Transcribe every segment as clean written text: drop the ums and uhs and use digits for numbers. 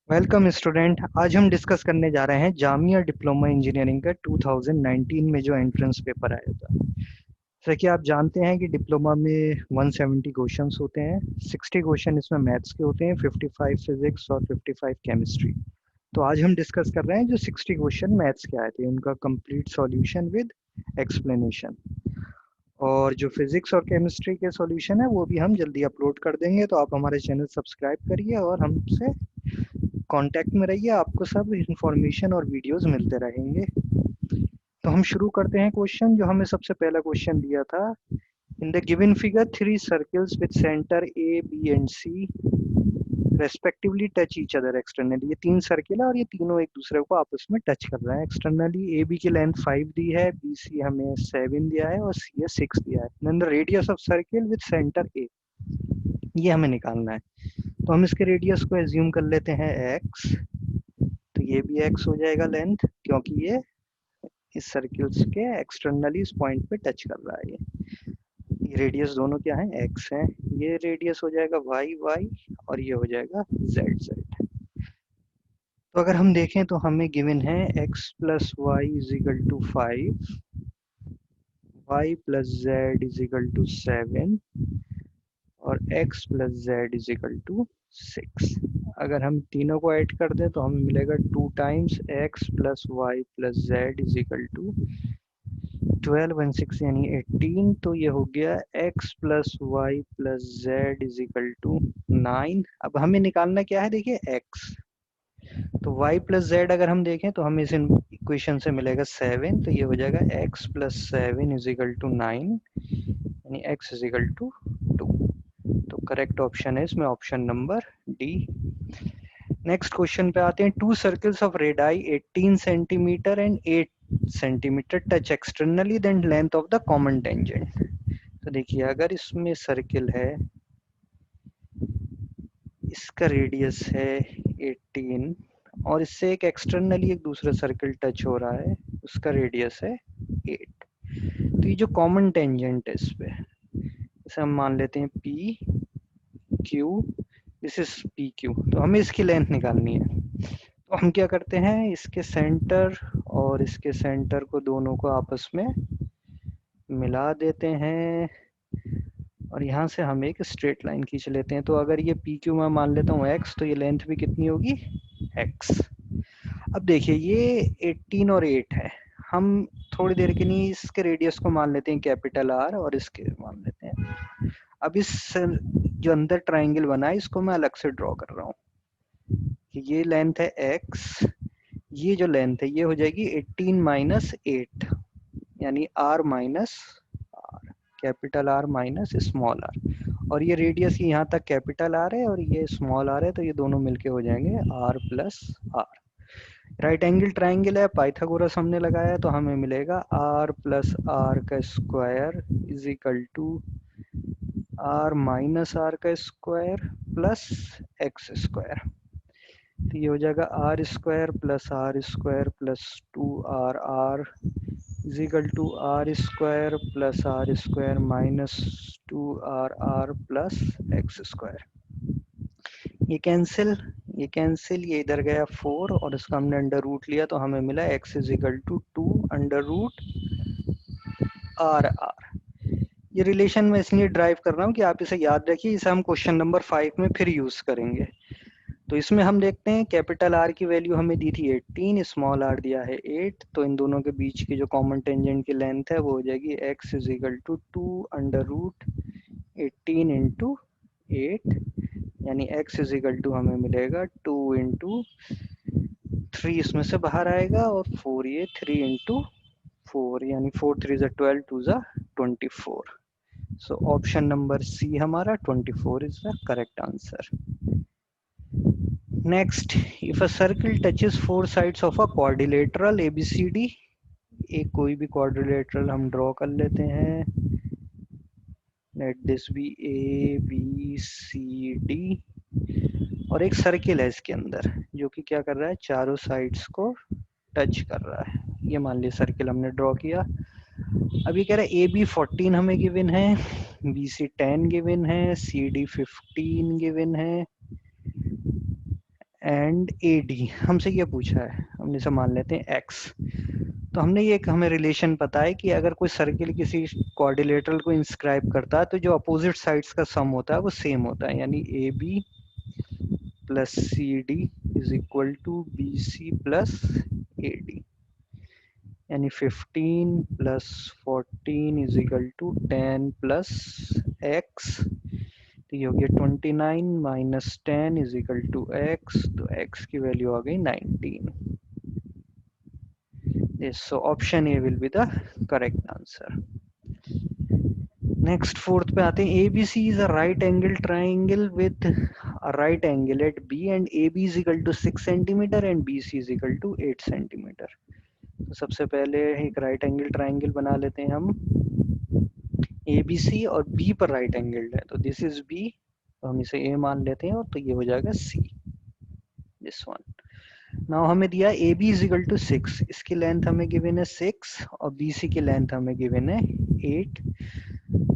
Welcome student. आज हम discuss करने जा रहे हैं जामिया डिप्लोमा इंजीनियरिंग का 2019 में जो एंट्रेंस पेपर आया था। जैसा कि आप जानते हैं कि डिप्लोमा में 170 क्वेश्चंस होते हैं। 60 क्वेश्चन इसमें मैथ्स के होते हैं, 55 फिजिक्स और 55 केमिस्ट्री। तो आज हम डिस्कस कर रहे हैं जो 60 क्वेश्चन मैथ्स के आए थे उनका कंप्लीट सॉल्यूशन विद एक्सप्लेनेशन। और जो फिजिक्स और केमिस्ट्री के सॉल्यूशन है वो भी हम जल्दी अपलोड कर देंगे। तो आप हमारे चैनल सब्सक्राइब करिए और हमसे कांटेक्ट में रहिए, आपको सब इंफॉर्मेशन और वीडियोस मिलते रहेंगे। तो हम शुरू करते हैं क्वेश्चन। जो हमें सबसे पहला क्वेश्चन दिया था, in the given figure 3 circles with centre A B and C respectively touch each other externally. ये तीन सर्किल है और ये तीनों एक दूसरे को आपस में टच कर रहे हैं एक्सटर्नली। ए बी की लेंथ 5 दी है, बी सी हमें 7 दिया है और सी है 6 दिया है। Then the radius of circle with centre A, ये हमें निकालना है। तो हम इसके रेडियस को एज्यूम कर लेते हैं x। तो ये भी x हो जाएगा लेंथ, क्योंकि ये इस सर्किल्स के एक्सटर्नली इस पॉइंट पे टच कर रहा है। ये रेडियस दोनों क्या है, x है। ये रेडियस हो जाएगा y और ये हो जाएगा z। तो अगर हम देखें तो हमें गिवन है x plus Y is equal to 5, y plus Z is equal to 7 और x plus Z is equal to 6। अगर हम तीनों को ऐड कर दें तो हमें मिलेगा 2 times x plus Y plus Z is equal to 12 and 6 यानी 18। तो ये हो गया x plus Y plus Z is equal to 9। अब हमें निकालना क्या है, देखिए x। तो y प्लस जेड अगर हम देखें तो हमें इस इक्वेशन से मिलेगा 7। तो ये हो जाएगा x plus 7 is equal to 9 यानी x इज इक्वल टू 2। तो करेक्ट ऑप्शन है इसमें option number D. Next question पे आते हैं। Two circles of radii 18 centimetre and 8 centimetre touch externally, then length of the common tangent. तो देखिए अगर इसमें सर्किल है, इसका रेडियस है 18 और इससे एक एक्सटर्नली एक दूसरा सर्किल टच हो रहा है, उसका रेडियस है 8। तो ये जो कॉमन टेंजेंट है इस पे, इसे हम मान लेते हैं P Q, this is P Q. तो हमें इसकी लेंथ निकालनी है। तो हम क्या करते हैं, इसके सेंटर और इसके सेंटर को दोनों को आपस में मिला देते हैं और यहाँ से हम एक स्ट्रेट लाइन खींच लेते हैं। तो अगर ये पी क्यू मैं मान लेता हूँ x, तो ये लेंथ भी कितनी होगी, x। अब देखिए ये 18 और 8 है। हम थोड़ी देर के लिए इसके रेडियस को मान लेते हैं कैपिटल R और इसके मान लेते हैं। अब इस जो अंदर ट्राइंगल बना है इसको मैं अलग से ड्रॉ कर रहा हूँ कि ये लेंथ है x, ये जो लेंथ है ये हो जाएगी 18 माइनस 8 यानी r minus r, capital R minus small r। और ये रेडियस यहाँ तक कैपिटल R है और ये स्मॉल r है, तो ये दोनों मिलके हो जाएंगे r plus r। Right angle triangle है, पाइथागोरस हमने लगाया है, तो हमें मिलेगा r प्लस r का square is equal to r minus r का स्क्वायर प्लस x स्क्वायर। तो ये हो जाएगा R square plus 2r is equal to R square minus 2r plus X square. ये कैंसिल, ये इधर गया 4 और इसका हमने अंडर रूट लिया तो हमें मिला x is equal to 2 under root R. ये रिलेशन मैं इसलिए ड्राइव कर रहा हूँ कि आप इसे याद रखिए, इसे हम क्वेश्चन नंबर 5 में फिर यूज करेंगे। तो इसमें हम देखते हैं कैपिटल R की वैल्यू हमें दी थी 18, स्मॉल r दिया है 8। तो इन दोनों के बीच की जो कॉमन टेंजेंट की लेंथ है वो हो जाएगी x is equal to 2 under root 18 into 8 यानी x इज इक्वल टू हमें मिलेगा 2 इंटू 3 इसमें से बाहर आएगा और 4 ये 3 इंटू 4 यानी 4 3 ज़ा 12 2 ज़ा 24। सो ऑप्शन नंबर सी हमारा 24 is the correct answer. Next, if a circle touches four sides of a quadrilateral ABCD, एक कोई भी quadrilateral हम draw कर लेते हैं। Let this be A B C D और एक सर्किल है इसके अंदर जो कि क्या कर रहा है, चारों साइड्स को टच कर रहा है। ये मान लीजिए सर्किल हमने ड्रॉ किया। अब ये कह रहा है ए बी 14 हमें गिवन है, बी सी 10 गिवन है, सी डी 15 गिवन है एंड ए डी हमसे ये पूछा है, हम इसे मान लेते हैं एक्स। तो हमने ये हमें रिलेशन पता है कि अगर कोई सर्किल किसी क्वाड्रिलेटरल को इंस्क्राइब करता है तो जो अपोजिट साइड्स का सम होता है वो सेम होता है, यानी A B plus C D is equal to B C plus A D, यानी 15 plus 14 is equal to 10 plus X, तो ये हो गया 29 minus 10 is equal to X, तो एक्स की वैल्यू आ गई 19। Yes, so option A will be the correct answer. Next, fourth पे आते हैं, ABC is a right angle triangle with a right angle at B and AB is equal to 6 centimeter and BC is equal to 8 centimeter. तो सबसे पहले एक right angle triangle बना लेते हैं हम, ABC और B पर राइट एंगल है, तो दिस इज B, तो हम इसे A मान लेते हैं और तो ये हो जाएगा C, दिस वन। नाउ हमें दिया A B is equal to 6, इसकी लेंथ हमें गिवन है 6 और बी सी की लेंथ हमें गिवन है 8।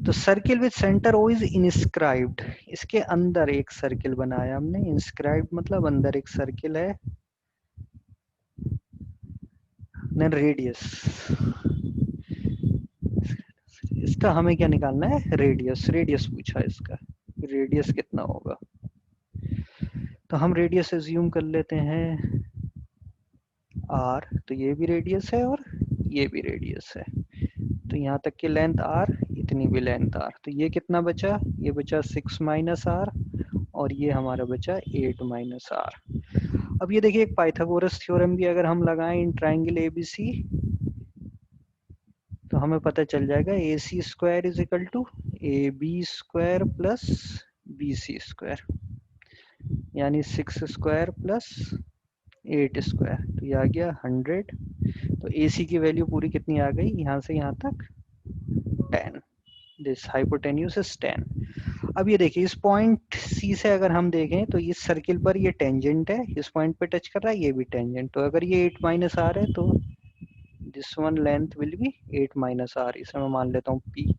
तो circle with centre O is inscribed, इसके अंदर एक सर्किल बनाया हमने, इंस्क्राइब्ड मतलब अंदर एक सर्किल है, देन रेडियस, इसका हमें क्या निकालना है, रेडियस, रेडियस पूछा है इसका, रेडियस कितना होगा। तो हम रेडियस एज्यूम कर लेते हैं आर, तो ये भी रेडियस है और ये भी रेडियस है, तो यहाँ तक की लेंथ आर, इतनी भी लेंथ आर, तो ये कितना बचा, ये बचा 6 माइनस आर और ये हमारा बचा 8 माइनस आर। अब ये देखिए एक पाइथागोरस थ्योरम भी अगर हम लगाएं इन ट्राइंगल एबीसी, तो हमें पता चल जाएगा A C square is equal to A B square plus B C square, यानी 6 स्क्वायर प्लस 8 स्क्वायर, तो ये आ गया 100। तो ए सी की वैल्यू पूरी कितनी आ गई, यहाँ से यहाँ तक 10, दिस हाइपोटेन्यूज इज 10। अब ये देखिए इस पॉइंट सी से अगर हम देखें तो इस सर्किल पर ये टेंजेंट है, इस पॉइंट पे टच कर रहा है, ये भी टेंजेंट, तो अगर ये 8 माइनस आर है तो this one length will be 8 minus R, इसे मैं मान लेता हूँ पी,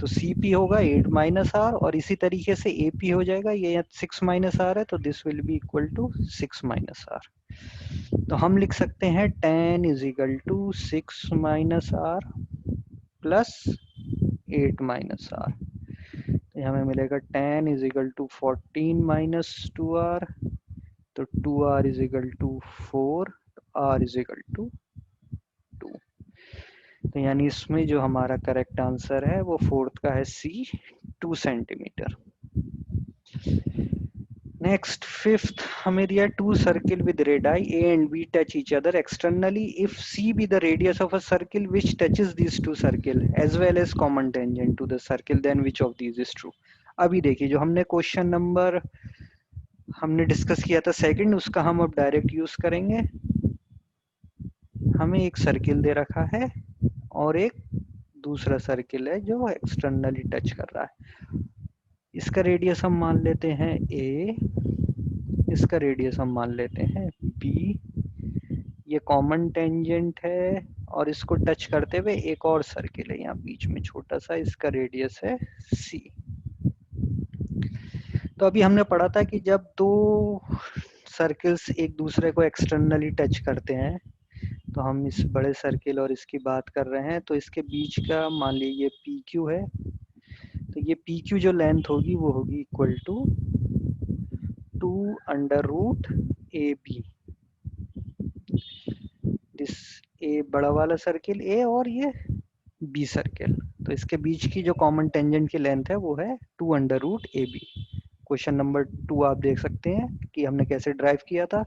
तो सी पी होगा 8 माइनस आर, और इसी तरीके से ए पी हो जाएगा, ये 6 माइनस आर है तो this will be equal to 6 minus R. तो हम लिख सकते हैं 10 is equal to 6 minus R plus 8 minus R, तो हमें मिलेगा 10 is equal to 14 minus 2r, तो 2r is equal to 4, r is equal to 2। तो यानी इसमें जो हमारा करेक्ट आंसर है वो फोर्थ का है सी, 2 सेंटीमीटर। नेक्स्ट फिफ्थ हमें दिया two circle with radii A and B touch each other externally if C be the radius of a circle which touches this two circle as well as common tangent to the circle, then which of these is true. अभी देखिए जो हमने question number हमने discuss किया था second, उसका हम अब डायरेक्ट यूज करेंगे। हमें एक सर्किल दे रखा है और एक दूसरा सर्किल है जो एक्सटर्नली टच कर रहा है, इसका रेडियस हम मान लेते हैं a, इसका रेडियस हम मान लेते हैं b, ये कॉमन टेंजेंट है और इसको टच करते हुए एक और सर्किल है यहाँ बीच में छोटा सा, इसका रेडियस है c। तो अभी हमने पढ़ा था कि जब दो सर्किल्स एक दूसरे को एक्सटर्नली टच करते हैं, तो हम इस बड़े सर्किल और इसकी बात कर रहे हैं, तो इसके बीच का मान लीजिए ये पी क्यू है, तो ये पी क्यू जो लेंथ होगी वो होगी equal to 2 under root A B, this A बड़ा वाला सर्किल ए और ये बी सर्किल, तो इसके बीच की जो कॉमन टेंजेंट की लेंथ है वो है 2 under root A B. Question number 2 आप देख सकते हैं कि हमने कैसे ड्राइव किया था।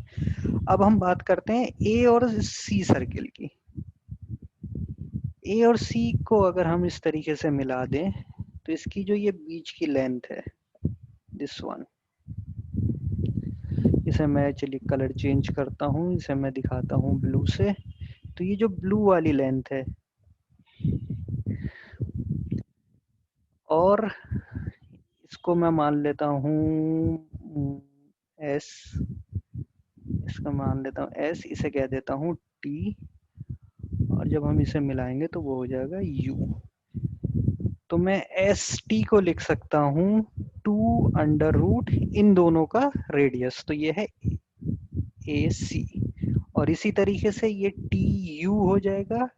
अब हम बात करते हैं ए और सी सर्किल की। ए और सी को अगर हम इस तरीके से मिला दें तो इसकी जो ये बीच की लेंथ है दिस वन, इसे मैं चलिए कलर चेंज करता हूँ, इसे मैं दिखाता हूँ ब्लू से, तो ये जो ब्लू वाली लेंथ है और इसको मैं मान लेता हूँ एस, इसका मान लेता हूँ एस, इसे कह देता हूँ टी, और जब हम इसे मिलाएंगे तो वो हो जाएगा यू, तो मैं एस टी को लिख सकता हूँ 2 अंडर रूट इन दोनों का रेडियस, तो ये है ए सी, और इसी तरीके से ये टी यू हो जाएगा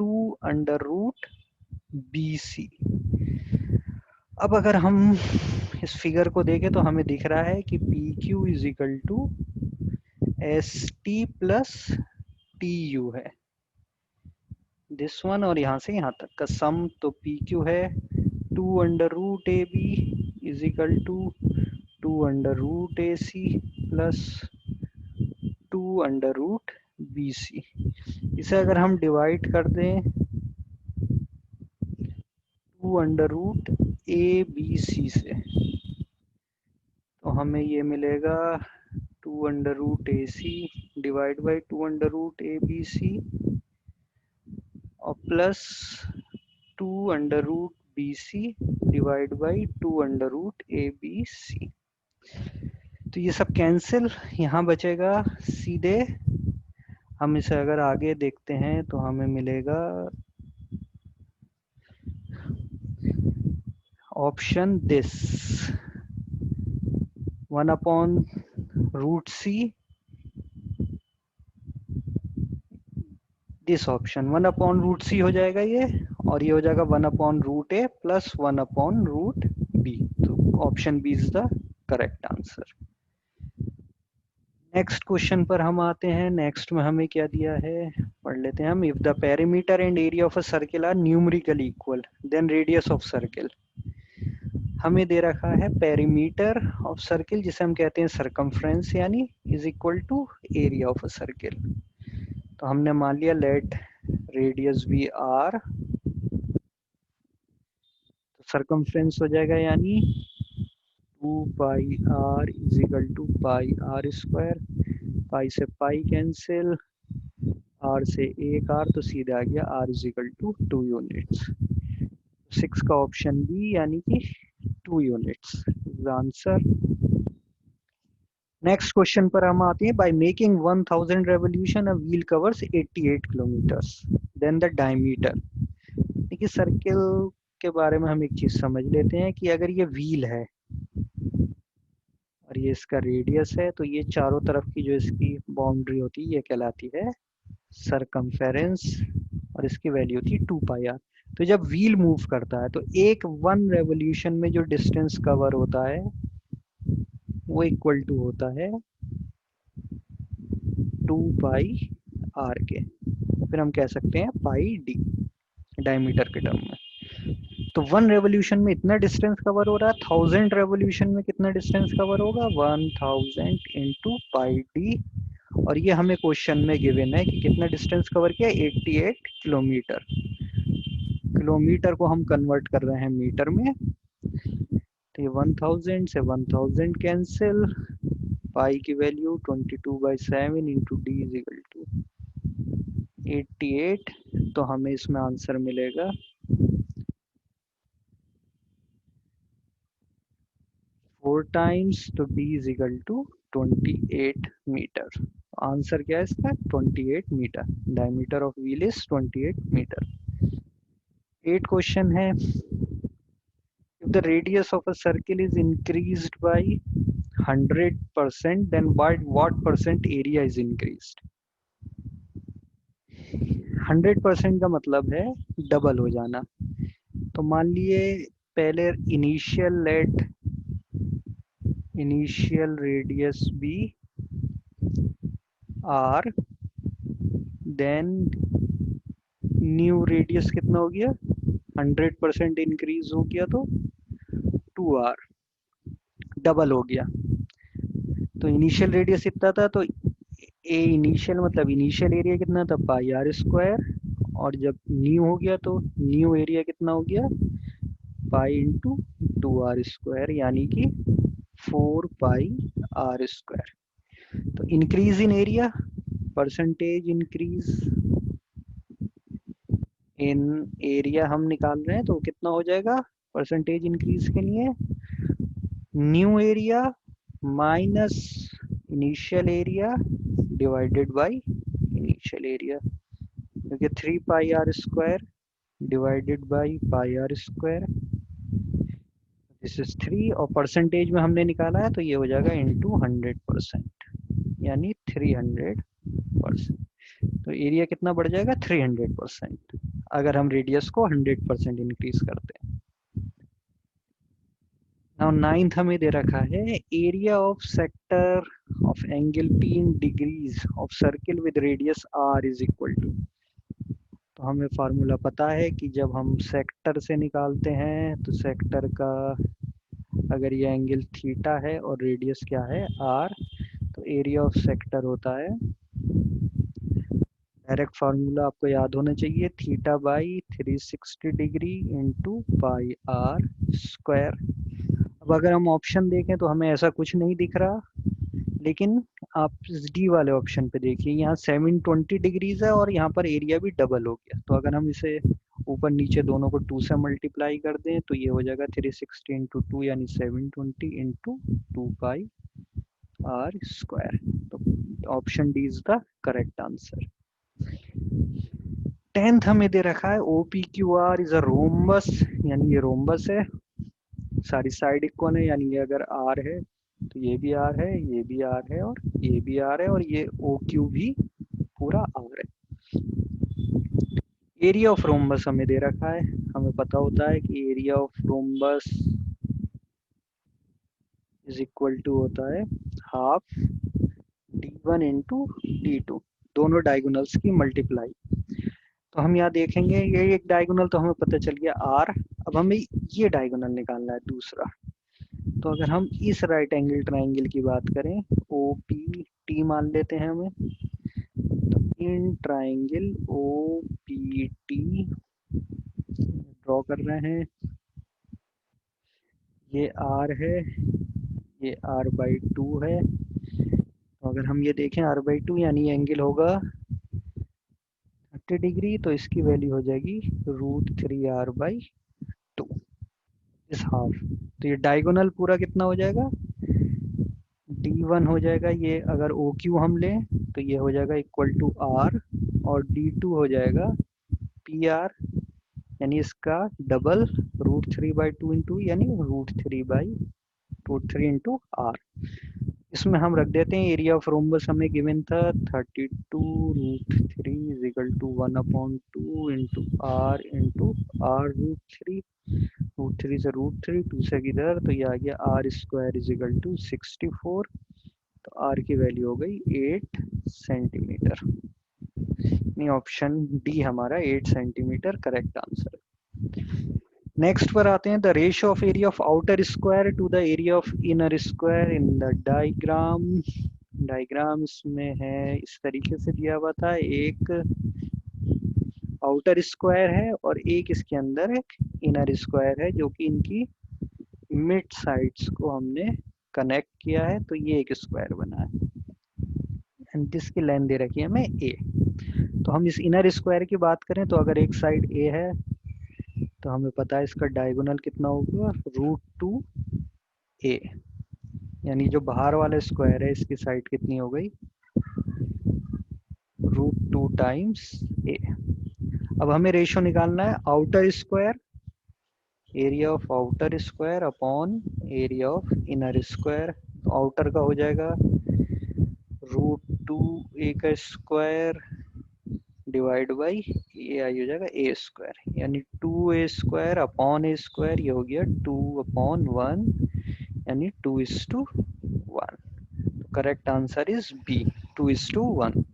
2√BC। अब अगर हम इस फिगर को देखें तो हमें दिख रहा है कि P Q is equal to S T plus T U है, दिस वन, और यहाँ से यहाँ तक का सम, तो पी क्यू है 2√AB is equal to 2√AC plus 2√BC। इसे अगर हम डिवाइड कर दें 2√ABC से, तो हमें ये मिलेगा 2√AC डिवाइड बाई 2√ABC और plus 2√BC divide by 2√ABC। तो ये सब कैंसिल, यहाँ बचेगा सीधे, हम इसे अगर आगे देखते हैं तो हमें मिलेगा option this 1/√C, this option 1/√C हो जाएगा ये, और ये हो जाएगा 1/√A प्लस 1/√B। तो option B is the correct answer. Next question पर हम आते हैं। नेक्स्ट में हमें क्या दिया है, पढ़ लेते हैं हम। If the perimeter and area of a circle are numerically equal then radius of circle. हमें दे रखा है पेरीमीटर ऑफ सर्किल, जिसे हम कहते हैं सरकमफ्रेंस, यानी is equal to area of a circle. तो हमने मान लिया लेट रेडियस बी आर, तो सरकमफ्रेंस हो जाएगा यानी 2πr is equal to pi R square, pi से पाई कैंसिल, आर से एक आर, तो सीधे आ गया R is equal to 2 units. 6 का ऑप्शन बी यानी कि 2 यूनिट्स आंसर। नेक्स्ट क्वेश्चन पर हम आते हैं। By making 1000 revolution a wheel covers 88 kilometres, then the diameter. देखिए सर्किल के बारे में हम एक चीज समझ लेते हैं कि अगर ये व्हील है और ये इसका रेडियस है, तो ये चारों तरफ की जो इसकी बाउंड्री होती है ये कहलाती है सरकमफेरेंस, और इसकी वैल्यू होती है 2πr। तो जब व्हील मूव करता है तो एक 1 रेवोल्यूशन में जो डिस्टेंस कवर होता है वो इक्वल टू होता है 2πr के, फिर हम कह सकते हैं पाई डी डायमीटर के टर्म में। तो 1 रेवोल्यूशन में इतना डिस्टेंस कवर हो रहा है, 1000 रेवोल्यूशन में कितना डिस्टेंस कवर होगा, 1000 इंटू पाई डी, और ये हमें क्वेश्चन में गिवन है कि कितना डिस्टेंस कवर किया, 88 किलोमीटर। किलोमीटर को हम कन्वर्ट कर रहे हैं मीटर में, तो ये 1000 से 1000 कैंसिल, पाई की value 22/7 into D is equal to 88, तो हमें इसमें आंसर मिलेगा 4 टाइम्स, तो D is equal to 28 metre. Answer क्या है इसका, 28 metre. Diameter of wheel is 28 metre. 8 question है। If the radius of a circle is increased by 100%, then by what percent area is increased? 100% का मतलब है double हो जाना। तो मान लिए पहले initial radius be R, then new radius कितना हो गया, 100% इंक्रीज हो गया तो 2r, डबल हो गया। तो इनिशियल रेडियस इतना था, तो ए इनिशियल मतलब इनिशियल एरिया कितना था, पाई आर स्क्वायर, और जब न्यू हो गया तो न्यू एरिया कितना हो गया, पाई इंटू 2r स्क्वायर, यानी कि 4πr स्क्वायर। तो increase in area, percentage increase in area हम निकाल रहे हैं, तो कितना हो जाएगा परसेंटेज इंक्रीज के लिए, new area minus initial area divided by initial area, क्योंकि 3πr square divided by pi R square, this is 3, और परसेंटेज में हमने निकाला है तो ये हो जाएगा इंटू 100%, यानी 300%। तो एरिया कितना बढ़ जाएगा? 300% अगर हम रेडियस को 100% इंक्रीज करते हैं। नाउ नाइन्थ हमें दे रखा है area of sector of angle P in degrees of circle with radius R is equal to. तो हमें फार्मूला पता है कि जब हम सेक्टर से निकालते हैं तो सेक्टर का अगर ये एंगल थीटा है और रेडियस क्या है? R, तो एरिया ऑफ सेक्टर होता है, डायरेक्ट फार्मूला आपको याद होना चाहिए, theta by 360 degree into pi R square. अब अगर हम ऑप्शन देखें तो हमें ऐसा कुछ नहीं दिख रहा, लेकिन आप डी वाले ऑप्शन पे देखिए, यहाँ 720 डिग्रीज है और यहाँ पर एरिया भी डबल हो गया। तो अगर हम इसे ऊपर नीचे दोनों को 2 से मल्टीप्लाई कर दें तो ये हो जाएगा 360 इंटू 2 यानी 720 इंटू 2 पाई आर स्क्वायर। तो option D is the correct answer. 10th हमें दे रखा है OPQR इज अ रोम्बस, यानी ये रोम्बस है, सारी साइड इक्वल है, यानी ये अगर R है तो ये भी R है, ये भी R है और ये भी R है और ये OQ भी पूरा R है। एरिया ऑफ रोम्बस हमें दे रखा है, हमें पता होता है कि area of rhombus is equal to होता है हाफ D1 इंटू D2, दोनों डायगोनल्स की मल्टीप्लाई। तो हम यहाँ देखेंगे ये एक डायगोनल तो हमें पता चल गया R। अब हमें ये डायगोनल निकालना है दूसरा। तो अगर हम इस राइट एंगल ट्राइंगल की बात करें, OPT मान लेते हैं हमें, तो इन ट्राइंगल OPT ड्रॉ कर रहे हैं, ये R है, ये R/2 है। तो अगर हम ये देखें R/2 यानी एंगल होगा 30 डिग्री, तो इसकी वैल्यू हो जाएगी √3R/2 इस हाफ। तो ये डायगोनल पूरा कितना हो जाएगा? D1 हो जाएगा, ये अगर OQ हम लें तो ये हो जाएगा इक्वल टू R, और D2 हो जाएगा PR, यानी इसका डबल √3/2 इंटू यानी √3 इंटू R। इसमें हम रख देते हैं एरिया ऑफ रोम्बस हमें गिवन था 32√3 is equal to 1/2 into R into R√3, √3 से √3, 2 से किधर, तो ये आ गया R square is equal to 64। तो R की वैल्यू हो गई 8 सेंटीमीटर। नहीं, ऑप्शन डी हमारा 8 सेंटीमीटर करेक्ट आंसर। नेक्स्ट पर आते हैं, the ratio of area of outer square to the area of inner square in the diagram. Diagram इसमें है इस तरीके से दिया हुआ था, एक आउटर स्क्वायर है और एक इसके अंदर एक इनर स्क्वायर है, जो कि इनकी मिड साइड्स को हमने कनेक्ट किया है, तो ये एक स्क्वायर बना है एंड जिसकी लेंथ दे रखी है हमें a। तो हम इस इनर स्क्वायर की बात करें तो अगर एक साइड a है तो हमें पता है इसका डायगोनल कितना होगा, √2a, यानी जो बाहर वाला स्क्वायर है इसकी साइड कितनी हो गई, √2 टाइम्स a। अब हमें रेशियो निकालना है outer square, area of outer square upon area of inner square. तो आउटर का हो जाएगा √2a का स्क्वायर डिवाइड बाई ए आई हो जाएगा a स्क्वायर, यानी 2a square upon a square, ये हो गया 2/1 यानी 2:1। तो correct answer is B, 2:1।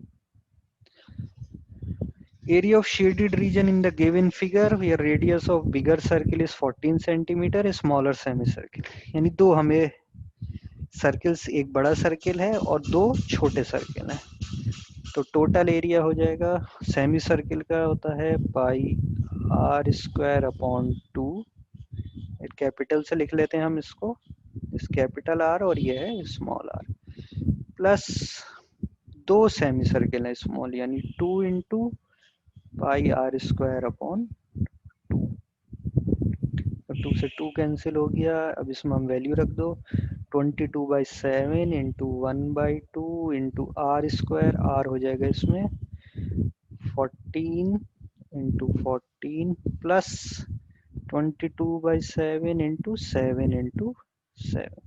Area of shaded region in the given figure where radius of bigger circle is 14 centimeter, smaller semicircle। यानी दो हमें सर्कल्स, एक बड़ा सर्किल है और दो छोटे सर्किल हैं। तो टोटल एरिया हो जाएगा सेमी सर्किल का होता है पाई आर स्क्वायर अपॉन 2, कैपिटल से लिख लेते हैं हम इसको, इस कैपिटल आर और ये है स्मॉल आर, प्लस दो सेमी सर्किल है स्मॉल, यानी 2 into pi R square upon 2। 2 से 2 कैंसिल हो गया, अब इसमें हम वैल्यू रख दो, 22/7 into 1/2 into R square, R हो जाएगा इसमें 14 इंटू 14 प्लस 22/7 इंटू 7 इंटू 7,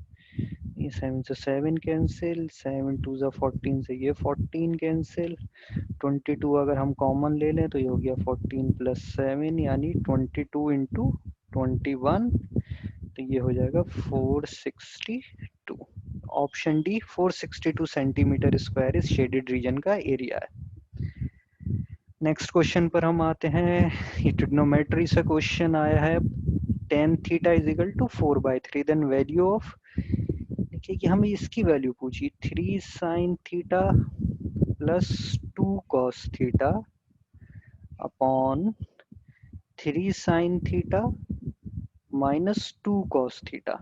ये 7 से 7 कैंसिल, 7 2 ज़ा 14 से ये 14 कैंसिल, 22 अगर हम कॉमन ले लें तो ये हो गया 14 प्लस 7 यानी 22 इंटू 21, तो ये हो जाएगा 462। ऑप्शन डी 462 सेंटीमीटर स्क्वायर इस शेडेड रीजन का एरिया है। नेक्स्ट क्वेश्चन पर हम आते हैं। ये ट्रिग्नोमेट्री से क्वेश्चन आया है। tan theta is equal to 4/3, then value of, देखिए कि हमें इसकी वैल्यू पूछी 3 sin theta plus 2 cos theta upon 3 sin theta minus 2 cos theta.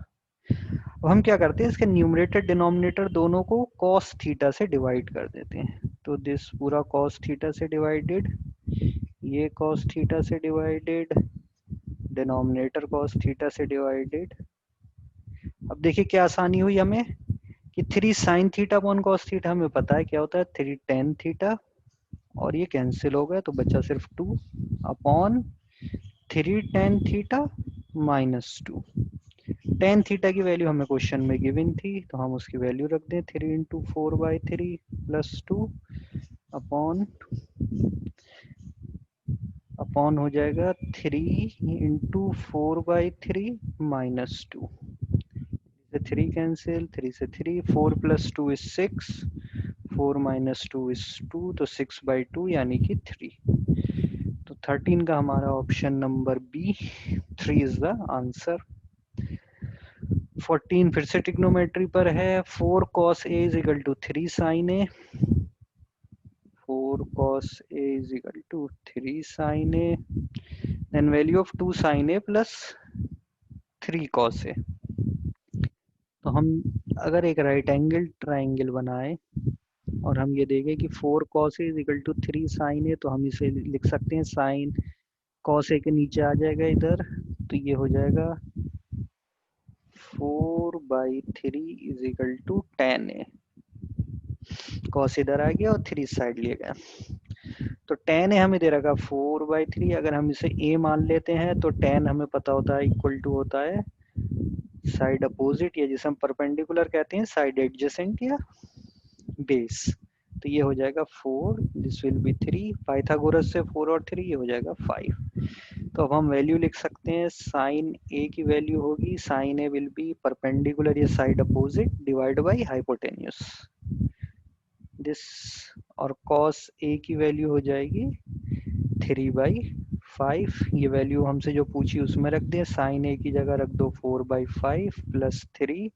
अब हम क्या करते हैं, इसके न्यूमरेटर डिनोमिनेटर दोनों को cos थीटा से डिवाइड कर देते हैं। तो दिस पूरा cos थीटा से डिवाइडेड, ये cos थीटा से डिवाइडेड, डिनोमिनेटर cos थीटा से डिवाइडेड। अब देखिए क्या आसानी हुई हमें कि 3 sin theta upon cos theta हमें पता है क्या होता है, 3 tan थीटा, और ये कैंसिल हो गया तो बचा सिर्फ 2 upon 3 tan theta minus 2। tan theta की वैल्यू हमें क्वेश्चन में गिवन थी तो हम उसकी वैल्यू रख दें, 3 इंटू 4/3 प्लस 2 अपॉन हो जाएगा 3 इंटू 4/3 माइनस 2, 3 कैंसिल, 3 से 3, 4 प्लस 2 इज 6, 4 माइनस 2 इज 2, तो 6/2 यानी कि 3। तो 13 का हमारा option number B 3 is the answer. 14 फिर से ट्रिग्नोमेट्री पर है। 4 cos a is equal to 3 sin a, 4 cos a is equal to 3 sin a, then value of 2 sin a plus 3 cos a। तो हम अगर एक राइट एंगल ट्राइंगल बनाए और हम ये देखें कि 4 cos a is equal to 3 sin a, तो हम इसे लिख सकते हैं साइन cos a के नीचे आ जाएगा इधर, तो ये हो जाएगा 4/3 is equal to tan a। cos इधर आ गया और 3 साइड लिया गया, तो tan a हमें दे रखा 4/3। अगर हम इसे a मान लेते हैं तो tan हमें पता होता है इक्वल टू होता है साइड अपोजिट, या जिसे हम परपेंडिकुलर कहते हैं, साइड एडजेसेंट या बेस। तो ये हो जाएगा 4, दिस विल बी 3, पाइथागोरस से 4 और 3 ये हो जाएगा 5। तो अब हम वैल्यू लिख सकते हैं, साइन ए की वैल्यू होगी, sine A will be perpendicular या side opposite divide by hypotenuse this, और cos ए की वैल्यू हो जाएगी 3/5। ये वैल्यू हमसे जो पूछी उसमें रख दें, साइन ए की जगह रख दो 4/5 प्लस 3,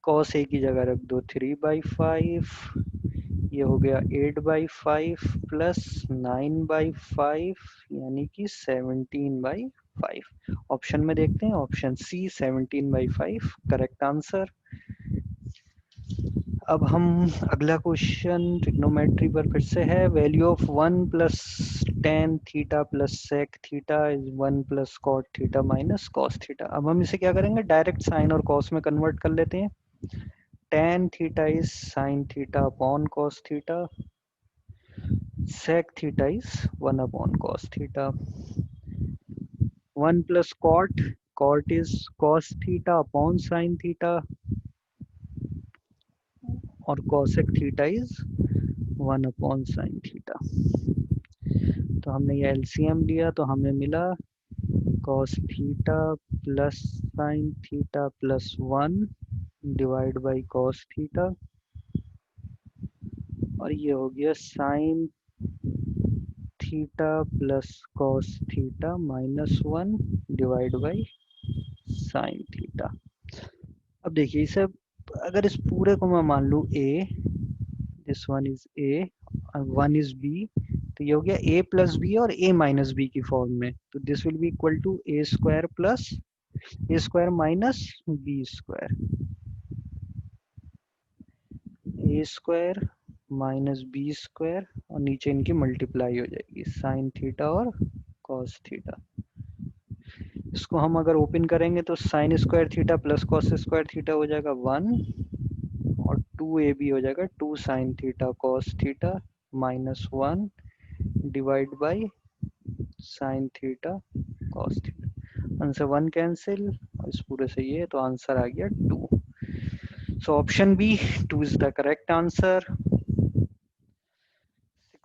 cos ए की जगह रख दो 3/5, ये हो गया 8/5 प्लस 9/5 यानी कि 17/5। ऑप्शन में देखते हैं, ऑप्शन सी 17/5 करेक्ट आंसर। अब हम अगला क्वेश्चन ट्रिग्नोमेट्री पर फिर से है। Value of 1 plus tan theta plus sec theta is 1 plus cot theta minus cos theta. अब हम इसे क्या करेंगे, डायरेक्ट साइन और cos में कन्वर्ट कर लेते हैं। tan theta is sin theta upon cos theta, sec theta is 1 upon cos theta। 1 plus cot is cos theta upon sin theta, और cosec theta is 1 upon sin theta। तो हमने ये LCM लिया तो हमें मिला cos theta plus sin theta plus 1 divide by cos theta, और ये हो गया sin theta plus cos theta minus 1 divide by sine theta. अब देखिए इसे, अगर इस पूरे को मैं मान लूँ a, this one is a और 1 इज b, तो ये हो गया a प्लस बी और a माइनस बी की फॉर्म में। तो this will be equal to a square plus a square minus b square, a square minus B square, और नीचे इनकी मल्टीप्लाई हो जाएगी साइन थीटा और कॉस थीटा। इसको हम अगर ओपन करेंगे तो sine square theta plus cos square theta हो जाएगा 1, और 2ab हो जाएगा 2 sine theta cos theta minus 1 divide by sine theta cos theta. Answer 1 cancel और इस पूरे से ये, तो आंसर आ गया 2। So option B, 2 is the correct answer.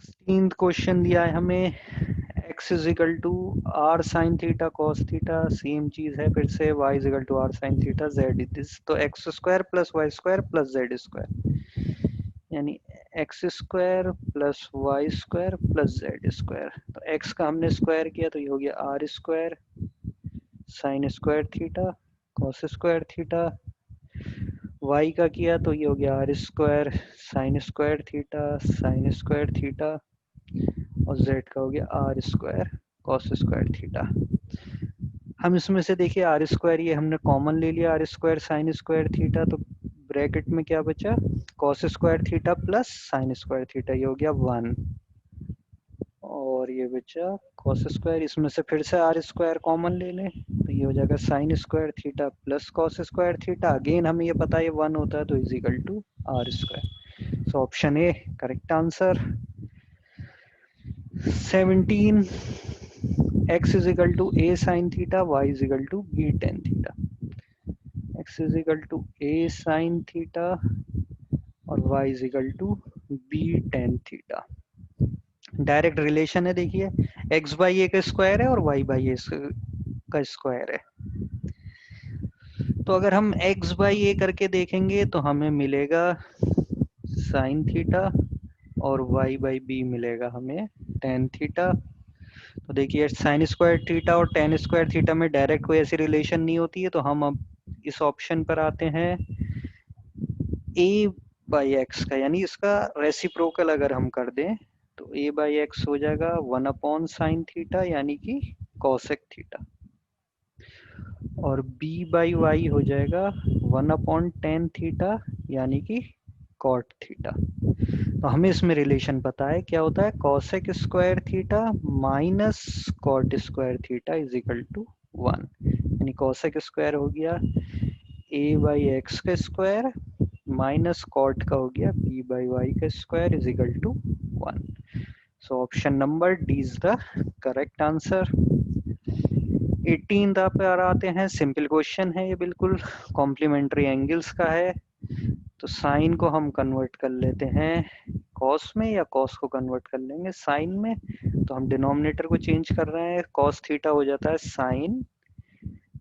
16th question दिया है हमें, x is equal to R sine theta cos theta, same चीज है फिर से, y is equal to R sine theta Z this, तो X square plus Y square plus Z square, यानी X square plus Y square plus Z square. तो X का हमने square किया तो ये हो गया R square sine square theta cos square theta, y का किया तो ये हो गया R square sine square theta और z का हो गया R square cos square theta. हम इसमें से देखिए आर स्क्वायर ये हमने कॉमन ले लिया, R square sine square theta, तो ब्रैकेट में क्या बचा, cos square theta plus sine square theta, ये हो गया 1 और ये बचा कॉस स्क्वायर, इसमें से फिर से आर स्क्वायर कॉमन ले लें तो ये हो जाएगा sine square theta plus cos square theta, again हमें ये पता है ये 1 होता है तो is equal to R square. So option A correct answer. 17, x is equal to a sin theta, y is equal to b tan theta, x is equal to a sin theta और y is equal to b tan theta। Direct relation है, देखिए x by ए का square है और y by ए का square है, तो अगर हम x बाई ए करके देखेंगे तो हमें मिलेगा साइन थीटा और y बाई बी मिलेगा हमें tan थीटा। तो देखिए साइन स्क्वायर थीटा और टेन स्क्वायर थीटा में डायरेक्ट कोई ऐसी रिलेशन नहीं होती है, तो हम अब इस ऑप्शन पर आते हैं a बाई एक्स का, यानी इसका रेसिप्रोकल अगर हम कर दें तो a बाई एक्स हो जाएगा 1 अपॉन साइन थीटा यानी कि कॉसेक थीटा, और b बाई वाई हो जाएगा 1 अपॉन टेन थीटा यानी कि कॉट थीटा। तो हमें इसमें रिलेशन पता है क्या होता है, cosec square theta minus cot square theta is equal to 1, यानी कॉसेक स्क्वायर हो गया a बाई एक्स का स्क्वायर माइनस कॉट का हो गया b बाई वाई का square is equal to 1। So option number D is the correct answer. 18 पर आते हैं, सिंपल क्वेश्चन है ये, बिल्कुल कॉम्प्लीमेंट्री एंगल्स का है, तो साइन को हम कन्वर्ट कर लेते हैं कॉस में, या कॉस को कन्वर्ट कर लेंगे साइन में, तो हम डिनोमिनेटर को चेंज कर रहे हैं, कॉस थीटा हो जाता है साइन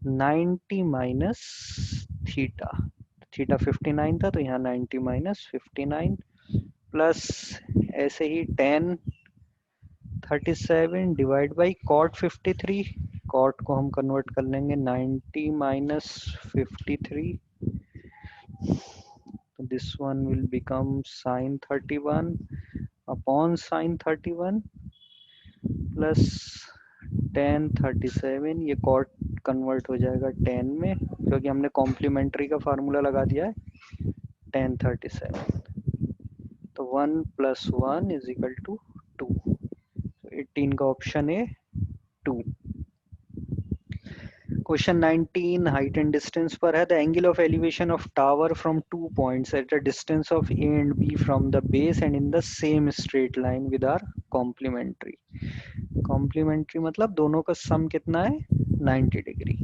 90 माइनस थीटा, थीटा 59 था तो यहाँ 90 माइनस 59 प्लस ऐसे ही ten 37 divide by cot 53, cot को हम कन्वर्ट कर लेंगे 90 minus 53, this one will become sin 31 upon sin 31 plus tan 37, ये cot कन्वर्ट हो जाएगा tan में क्योंकि हमने कॉम्प्लीमेंट्री का फार्मूला लगा दिया है tan 37, तो 1 प्लस 1 इज इक्वल टू 2, 18 का ऑप्शन है 2। क्वेश्चन 19 हाइट एंड डिस्टेंस पर है, the angle of elevation of tower from 2 points at a distance of A and B from the base and in the same straight line with are complementary. Complementary मतलब दोनों का sum कितना है 90 degree.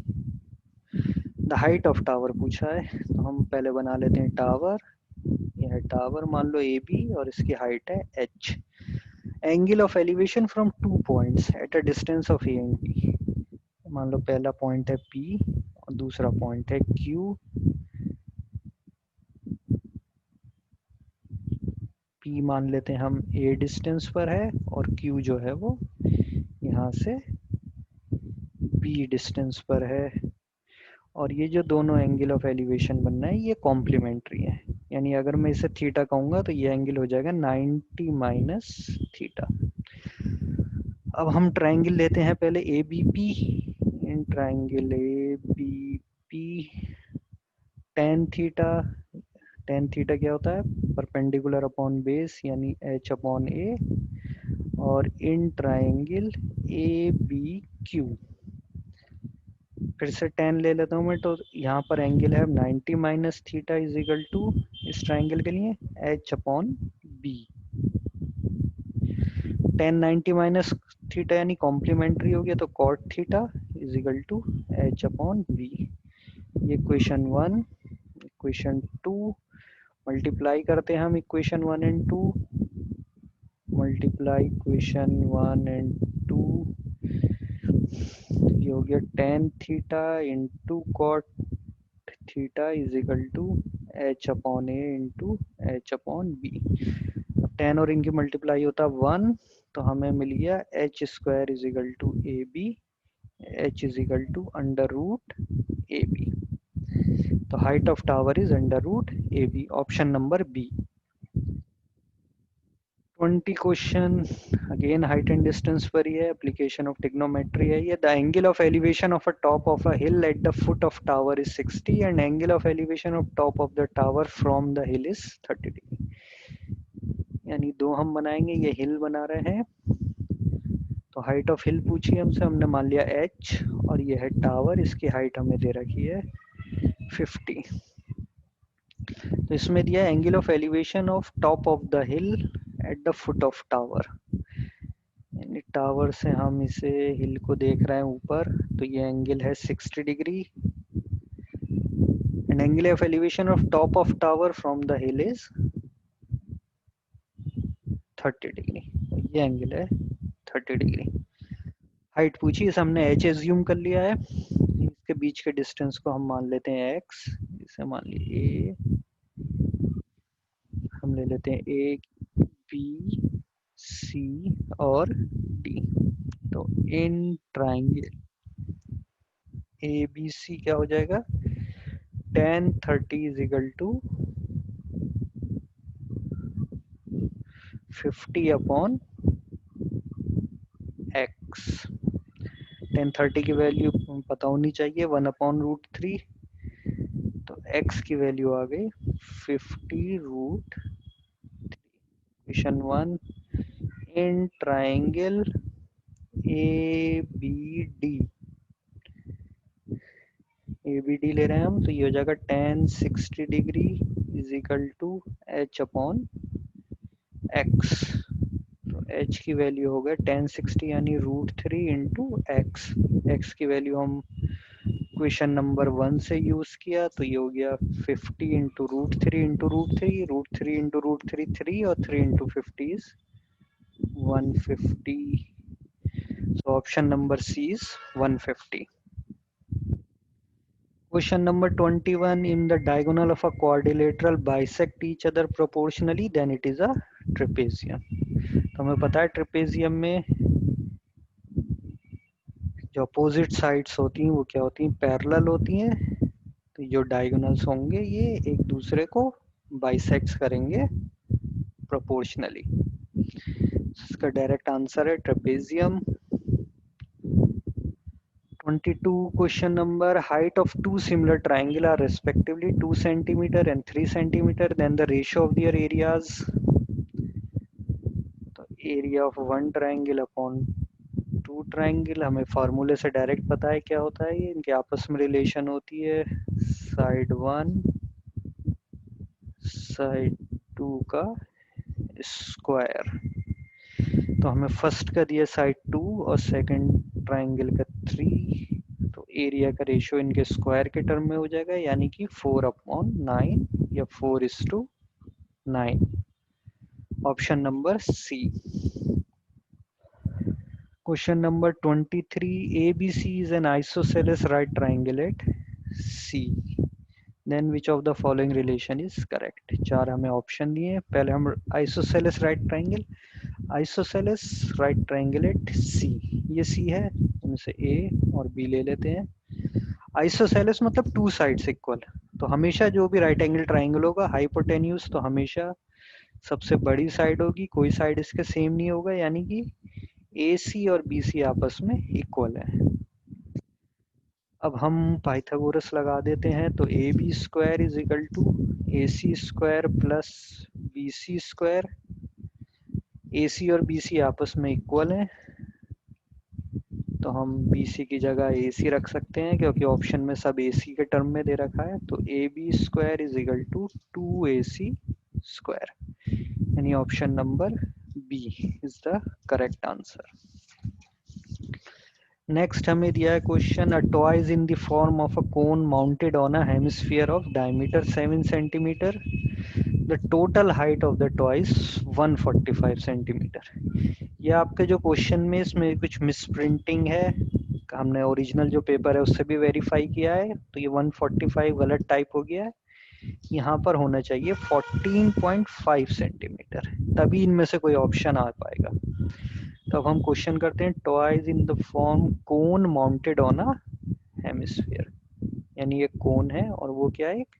The height of tower पूछा है, तो हम पहले बना लेते हैं टावर, यह टावर मान लो ए बी और इसकी हाइट है h। Angle of elevation from 2 points at a distance of A and B, मान लो पहला पॉइंट है P और दूसरा पॉइंट है Q, P मान लेते हैं हम A डिस्टेंस पर है और Q जो है वो यहाँ से B डिस्टेंस पर है, और ये जो दोनों एंगल ऑफ एलिवेशन बनना है ये कॉम्प्लीमेंट्री है, यानी अगर मैं इसे थीटा कहूँगा तो ये एंगल हो जाएगा 90 माइनस थीटा। अब हम ट्रायंगल लेते हैं पहले ABP, in triangle ABP tan theta क्या होता है, परपेंडिकुलर अपॉन बेस यानी h अपॉन ए, और इन ट्रायंगल ABQ फिर से tan ले लेता हूँ मैं, तो यहाँ पर एंगल है 90 minus theta is equal to इस ट्रायंगल के लिए h upon B, tan 90 minus theta यानी कॉम्प्लीमेंट्री हो गया तो cot theta is equal to h upon B. ये क्वेश्चन 1। इक्वेशन 2 मल्टीप्लाई करते हैं हम equation 1 and 2, multiply equation 1 and 2, ये हो गया tan theta into cot theta is equal to h upon a into h upon b। अब tan और इनकी मल्टीप्लाई होता 1, तो हमें मिल गया h square is equal to A B, h is equal to under root A B. तो height of tower is under root A B, option number B. 20 question again height and distance पर ही है, application of trigonometry है ये। The angle of elevation of a top of a hill at the foot of tower is 60 and angle of elevation of top of the tower from the hill is 30 degree. यानी दो हम बनाएंगे, ये हिल बना रहे हैं, तो हाइट ऑफ हिल पूछी हमसे, हमने मान लिया h, और ये है टावर, इसकी हाइट हमें दे रखी है 50। तो इसमें दिया angle of elevation of top of the hill at the foot of tower, यानी टावर से हम इसे हिल को देख रहे हैं ऊपर, तो ये एंगल है 60 degree. And angle of elevation of top of tower from the hill is 30 degree, ये एंगल है 30 डिग्री। हाइट पूछी, इसे हमने h एज्यूम कर लिया है, इसके बीच के डिस्टेंस को हम मान लेते हैं x, इसे मान लीजिए a, हम ले लेते हैं a, b, c और d। तो इन ट्राइंगल ए बी सी क्या हो जाएगा, tan 30 is equal to 50 upon x। tan 30 की वैल्यू पता होनी चाहिए 1 अपॉन रूट 3, तो x की वैल्यू आ गई 50 root 3। Question 1, in triangle A B D, A B D ले रहे हैं हम, तो ये हो जाएगा tan 60 degree is equal to h upon x। तो h की वैल्यू हो गया tan 60 यानी रूट 3 इंटू एक्स। एक्स की वैल्यू हम क्वेश्चन नंबर 1 से यूज किया, तो ये हो गया 50 into root 3 into root 3, root 3 into root 3 3, और 3 इंटू 50 is 150। So option number C is 150. Question number 21. In the diagonal of a quadrilateral bisect each other proportionally, then it is a trapezium. तो हमें पता है ट्रेपेजियम में जो opposite sides होती हैं वो क्या होती हैं, पैरेलल होती हैं। तो जो डायगोनल्स होंगे ये एक दूसरे को बाइसेक्ट करेंगे प्रोपोर्शनली। इसका डायरेक्ट आंसर है trapezium. 22 question number, height of two similar triangle are respectively 2 centimeter and 3 centimeter, then the ratio of their areas, तो area of one triangle upon two triangle, हमें फार्मूले से डायरेक्ट पता है क्या होता है, ये इनके आपस में रिलेशन होती है साइड 1 साइड 2 का स्क्वायर। तो हमें फर्स्ट का दिया साइड 2 और सेकंड ट्राइंगल का 3, तो एरिया का रेशियो इनके स्क्वायर के टर्म में हो जाएगा, यानी कि 4 अपॉन 9 या 4:9। Option number C. Question number 23, ABC is an isosceles right triangle at C, then which of the following relation is correct। चार हमें ऑप्शन दिए हैं, पहले हम isosceles right triangle, isosceles right triangle at C, ये C है, उनसे ए और बी ले लेते हैं। आइसोसेलेस मतलब टू साइड्स इक्वल, तो हमेशा जो भी राइट एंगल ट्राइंगल होगा हाइपोटेन्यूज, तो हमेशा सबसे बड़ी साइड होगी, कोई साइड इसके सेम नहीं होगा, यानी कि ए सी और बी सी आपस में इक्वल है। अब हम पाइथागोरस लगा देते हैं, तो A B square is equal to A C square plus B C square. A C और बी सी आपस में इक्वल हैं, तो हम बी सी की जगह ए सी रख सकते हैं, क्योंकि ऑप्शन में सब ए सी के टर्म में दे रखा है। तो A B square is equal to 2AC square, यानी option number B is the correct answer. Next हमें दिया है question, a toy is in the form of a cone mounted on a hemisphere of diameter 7 centimetre, the total height of the toy is 145 centimetre. ये आपके जो question में इसमें कुछ misprinting है, हमने ओरिजिनल जो पेपर है उससे भी वेरीफाई किया है, तो ये 145 गलत टाइप हो गया है, यहाँ पर होना चाहिए 14.5 सेंटीमीटर, तभी इनमें से कोई ऑप्शन आ पाएगा। तो अब हम क्वेश्चन करते हैं, toys in the form cone mounted on a hemisphere, यानी ये कोन है और वो क्या है, एक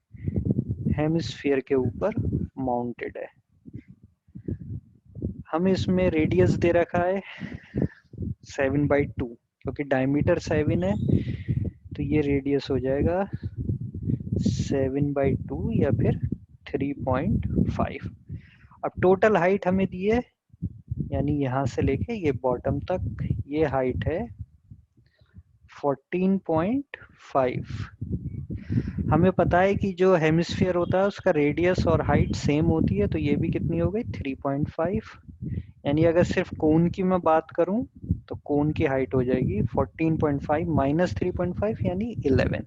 हेमिस्फीयर के ऊपर माउंटेड है। हमें इसमें रेडियस दे रखा है 7/2, क्योंकि डायमीटर 7 है तो ये रेडियस हो जाएगा 7/2 या फिर 3.5। अब टोटल हाइट हमें दी है, यानी यहाँ से लेके ये बॉटम तक ये हाइट है 14.5। हमें पता है कि जो हेमिस्फीयर होता है उसका रेडियस और हाइट सेम होती है, तो ये भी कितनी हो गई 3.5। यानी अगर सिर्फ कोन की मैं बात करूं तो कोन की हाइट हो जाएगी 14.5 माइनस 3.5 यानी 11।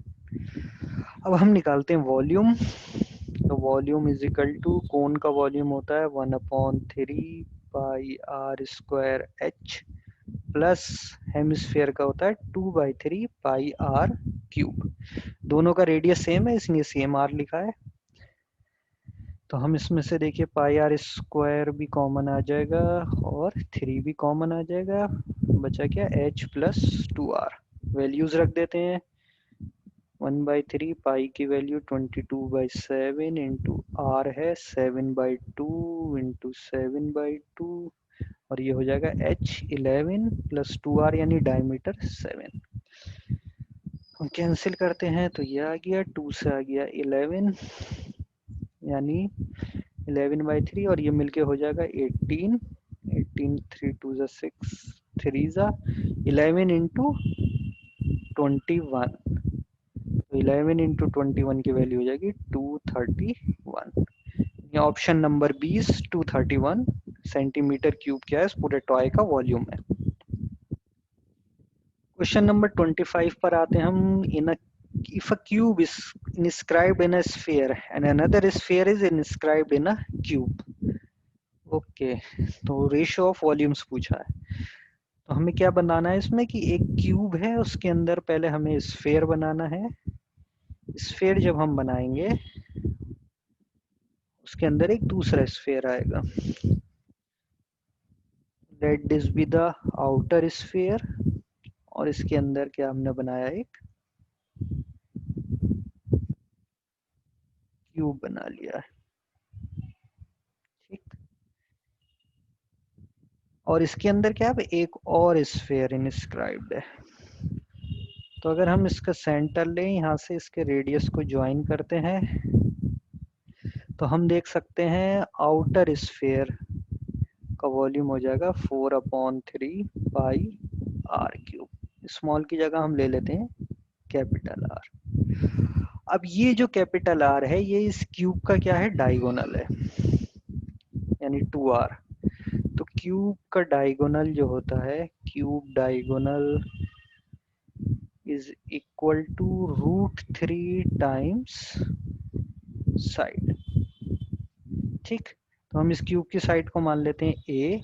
अब हम निकालते हैं वॉल्यूम। तो volume is equal to, cone का वॉल्यूम होता है 1/3 pi R square H, plus hemisphere का होता है 2/3 पाई आर क्यूब। दोनों का रेडियस सेम है इसलिए सेम आर लिखा है। तो हम इसमें से देखिए पाई आर स्क्वायर भी कॉमन आ जाएगा और 3 भी कॉमन आ जाएगा, बचा क्या h प्लस 2r। वैल्यूज रख देते हैं, 1/3 पाई की वैल्यू 22/7 इंटू आर है 7/2 इंटू 7/2, और ये हो जाएगा h 11 प्लस 2r यानी डायमीटर 7। हम कैंसिल करते हैं तो ये आ गया 2 से आ गया 11 यानी 11/3 और ये मिलके हो जाएगा 18। 18 3 2 जा 6 3 जा 11 इंटू 21, तो 11 इंटू 21 की वैल्यू हो जाएगी 231। ये ऑप्शन नंबर 20 231 सेंटीमीटर क्यूब क्या है इस पूरे टॉय का वॉल्यूम है। क्वेश्चन नंबर 25 पर आते हैं हम। इन अ if a cube is inscribed in a sphere and another sphere is inscribed in a cube, okay तो रेशियो ऑफ वॉल्यूम्स पूछा है। तो हमें क्या बनाना है इसमें कि एक क्यूब है उसके अंदर पहले हमें स्फेयर बनाना है। स्फेयर जब हम बनाएंगे उसके अंदर एक दूसरा स्फेयर आएगा, let this be the outer sphere, और इसके अंदर क्या हमने बनाया, एक क्यूब बना लिया है, ठीक। और इसके अंदर क्या है, एक और स्फेयर इंस्क्राइब्ड है। तो अगर हम इसका सेंटर लें, यहाँ से इसके रेडियस को ज्वाइन करते हैं, तो हम देख सकते हैं आउटर स्फेयर का वॉल्यूम हो जाएगा 4/3 पाई आर क्यूब। स्मॉल की जगह हम ले लेते हैं कैपिटल आर। अब ये जो कैपिटल आर है ये इस क्यूब का क्या है, डायगोनल है, यानी 2r। तो क्यूब का डायगोनल जो होता है, cube diagonal is equal to √3 times side, ठीक। तो हम इस क्यूब की साइड को मान लेते हैं a।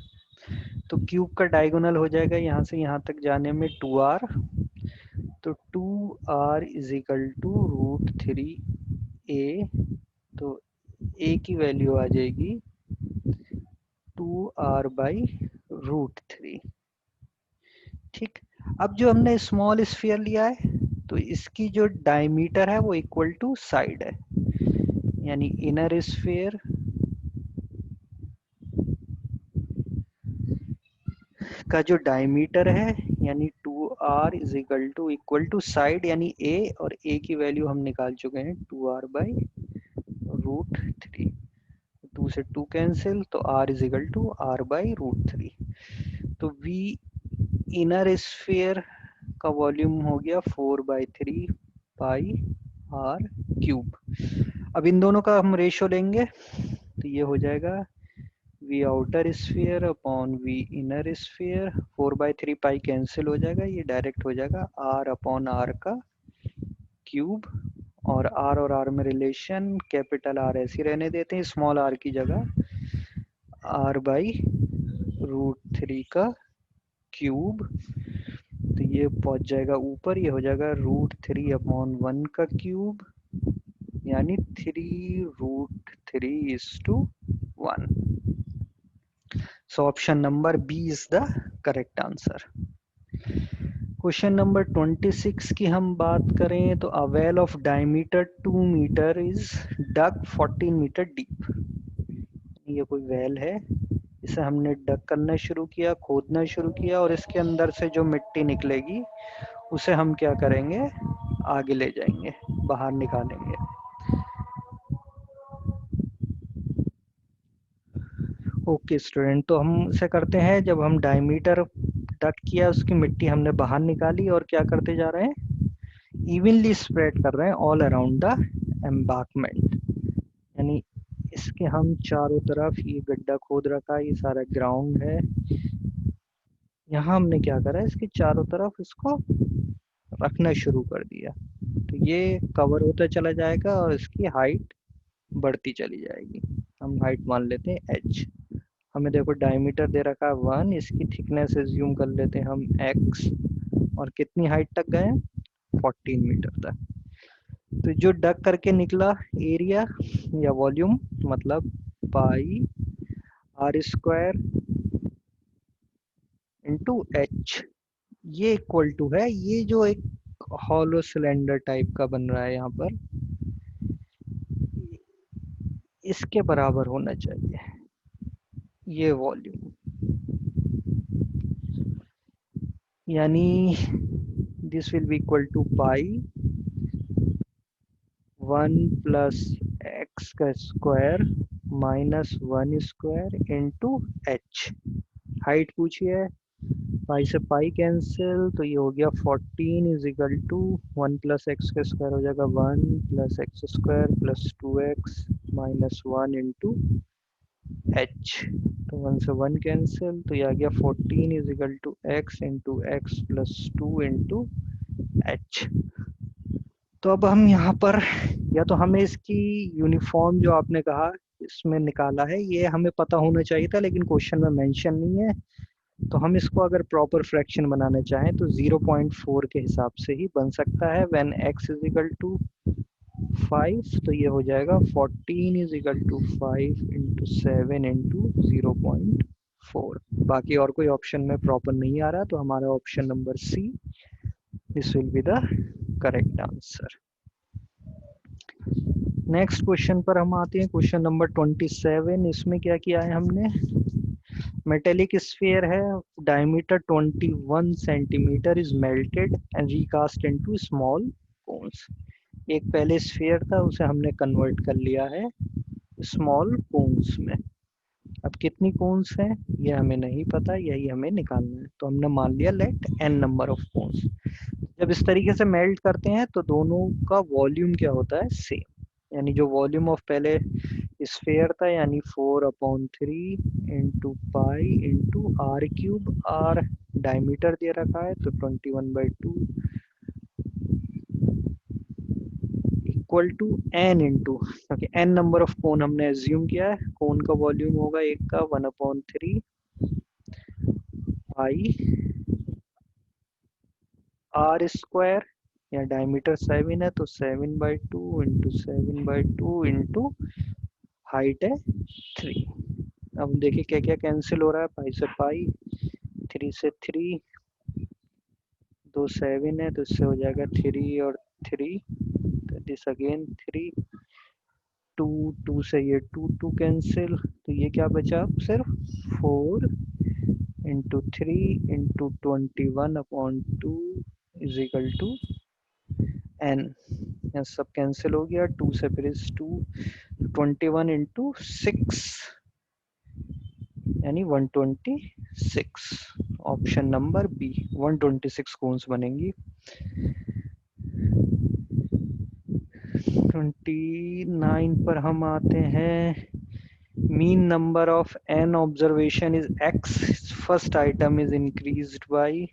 तो क्यूब का डायगोनल हो जाएगा यहाँ से यहाँ तक जाने में 2r, तो 2r is equal to √3a। तो a की वैल्यू आ जाएगी 2r/√3, ठीक। अब जो हमने स्मॉल स्फीयर लिया है तो इसकी जो डायमीटर है वो इक्वल टू साइड है, यानी इनर स्फीयर का जो डायमीटर है यानी 2r इक्वल टू साइड यानी a, और a की वैल्यू हम निकाल चुके हैं 2r/√3। 2 से 2 कैंसिल, तो r r/√3। तो v इनर स्फीयर का वॉल्यूम हो गया 4/3 पाई आर क्यूब। अब इन दोनों का हम रेशो लेंगे तो ये हो जाएगा v outer sphere upon v inner sphere, 4/3 pi cancel हो जाएगा, ये डायरेक्ट हो जाएगा r अपॉन r का क्यूब, और r में रिलेशन कैपिटल R ऐसे रहने देते हैं, स्मॉल r की जगह r/√3 का क्यूब, तो ये पहुंच जाएगा ऊपर, ये हो जाएगा √3 अपॉन 1 का क्यूब, यानी 3√3:1. So option number B is the correct answer. Question number 26 की हम बात करें तो a well of diameter 2 metre is dug 14 metre deep. ये कोई वेल है, इसे हमने डग करना शुरू किया, खोदना शुरू किया, और इसके अंदर से जो मिट्टी निकलेगी उसे हम क्या करेंगे, आगे ले जाएंगे, बाहर निकालेंगे. ओके स्टूडेंट, तो हम इसे करते हैं, जब हम डायमीटर डग किया उसकी मिट्टी हमने बाहर निकाली, और क्या करते जा रहे हैं, इवनली स्प्रेड कर रहे हैं ऑल अराउंड द एम्बार्कमेंट. यानी इसके हम चारों तरफ, ये गड्ढा खोद रखा है, ये सारा ग्राउंड है, यहाँ हमने क्या करा है, इसके चारों तरफ इसको रखना शुरू कर दिया, तो ये कवर होता चला जाएगा और इसकी हाइट बढ़ती चली जाएगी. हम हाइट मान लेते हैं h. हमें देखो डायमीटर दे रखा है 1, इसकी थिकनेस एज्यूम कर लेते हैं हम x, और कितनी हाइट तक गए, 14 मीटर तक. तो जो डग करके निकला एरिया या वॉल्यूम, मतलब पाई r² इंटू h, ये इक्वल टू है, ये जो एक हॉलो सिलेंडर टाइप का बन रहा है यहाँ पर, इसके बराबर होना चाहिए ये वॉल्यूम. यानी this will be equal to pi 1 plus X का square minus 1 square into H. Height पूछी है, पाई से पाई कैंसिल, तो ये हो गया 14 is equal to 1 plus X का स्क्वायर हो जाएगा 1 plus X square plus 2x minus 1 into H. तो 1 से 1 कैंसिल, तो ये आ गया 14 is equal to X into X plus 2 into H. तो अब हम यहाँ पर, या तो हमें इसकी यूनिफॉर्म जो आपने कहा इसमें निकाला है, ये हमें पता होना चाहिए था, लेकिन क्वेश्चन में मेंशन नहीं है. तो हम इसको अगर प्रॉपर फ्रैक्शन बनाना चाहें तो 0.4 के हिसाब से ही बन सकता है. When x is equal to 5, तो ये हो जाएगा 14 is equal to 5 into 7 into 0.4. बाकी और कोई ऑप्शन में प्रॉपर नहीं आ रहा, तो हमारा option number C, this will be the correct answer. Next question पर हम आते हैं, क्वेश्चन नंबर 27. इसमें क्या किया है हमने, मेटेलिक स्फीयर है, diameter 21 centimetre is melted and recast into small cones. एक पहले स्फीयर था, उसे हमने कन्वर्ट कर लिया है स्मॉल कोन्स में. अब कितनी कोन्स हैं ये हमें नहीं पता, यही हमें निकालना है. तो हमने मान लिया let n number of cones. जब इस तरीके से मेल्ट करते हैं तो दोनों का वॉल्यूम क्या होता है, सेम. यानी जो वॉल्यूम ऑफ पहले स्फीयर था, यानी 4/3 into pi into R cube, R diameter दे रखा है तो 21/2 इक्वल टू n इंटू, क्योंकि n नंबर ऑफ कोन हमने एज्यूम किया है, कोन का वॉल्यूम होगा एक का 1/3 पाई आर स्क्वायर, या डायमीटर 7 है तो 7/2 इंटू 7/2 इंटू हाइट है 3. अब देखिए क्या क्या कैंसिल हो रहा है, पाई से पाई, 3 से 3, 2 7 है तो इससे हो जाएगा 3 और 3, तो दिस अगेन 3, 2 2 से ये 2 2 कैंसिल, तो ये क्या बचा अब सिर्फ 4 into 3 into 21/2 is equal to n. यहाँ सब कैंसिल हो गया, 2 से फिर इस 2, 21 इंटू 6 यानी 126. ऑप्शन नंबर बी, 126 कोन्स बनेंगी. 29 पर हम आते हैं. mean number of n observation is x, first item is increased by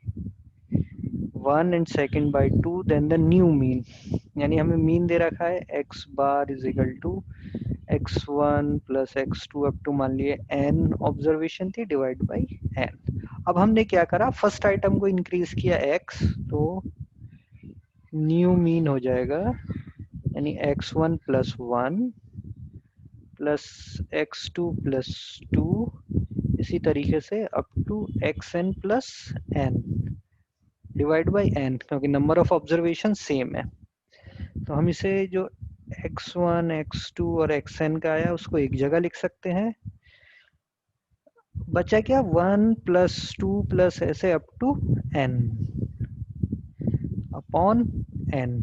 1 and second by 2, then the new mean, यानी हमें मीन दे रखा है x bar is equal to x1 plus x2 up to मान लिए n observation थी divide by n। अब हमने क्या करा, फर्स्ट आइटम को इंक्रीज किया x, तो न्यू मीन हो जाएगा यानी x1 plus 1 plus x2 plus 2, इसी तरीके से up to xn plus n divide by n, क्योंकि नंबर ऑफ ऑब्जर्वेशन सेम है। तो हम इसे जो x1 x2 और xn का आया उसको एक जगह लिख सकते हैं। बचा क्या, 1 प्लस 2 प्लस ऐसे up to n upon n।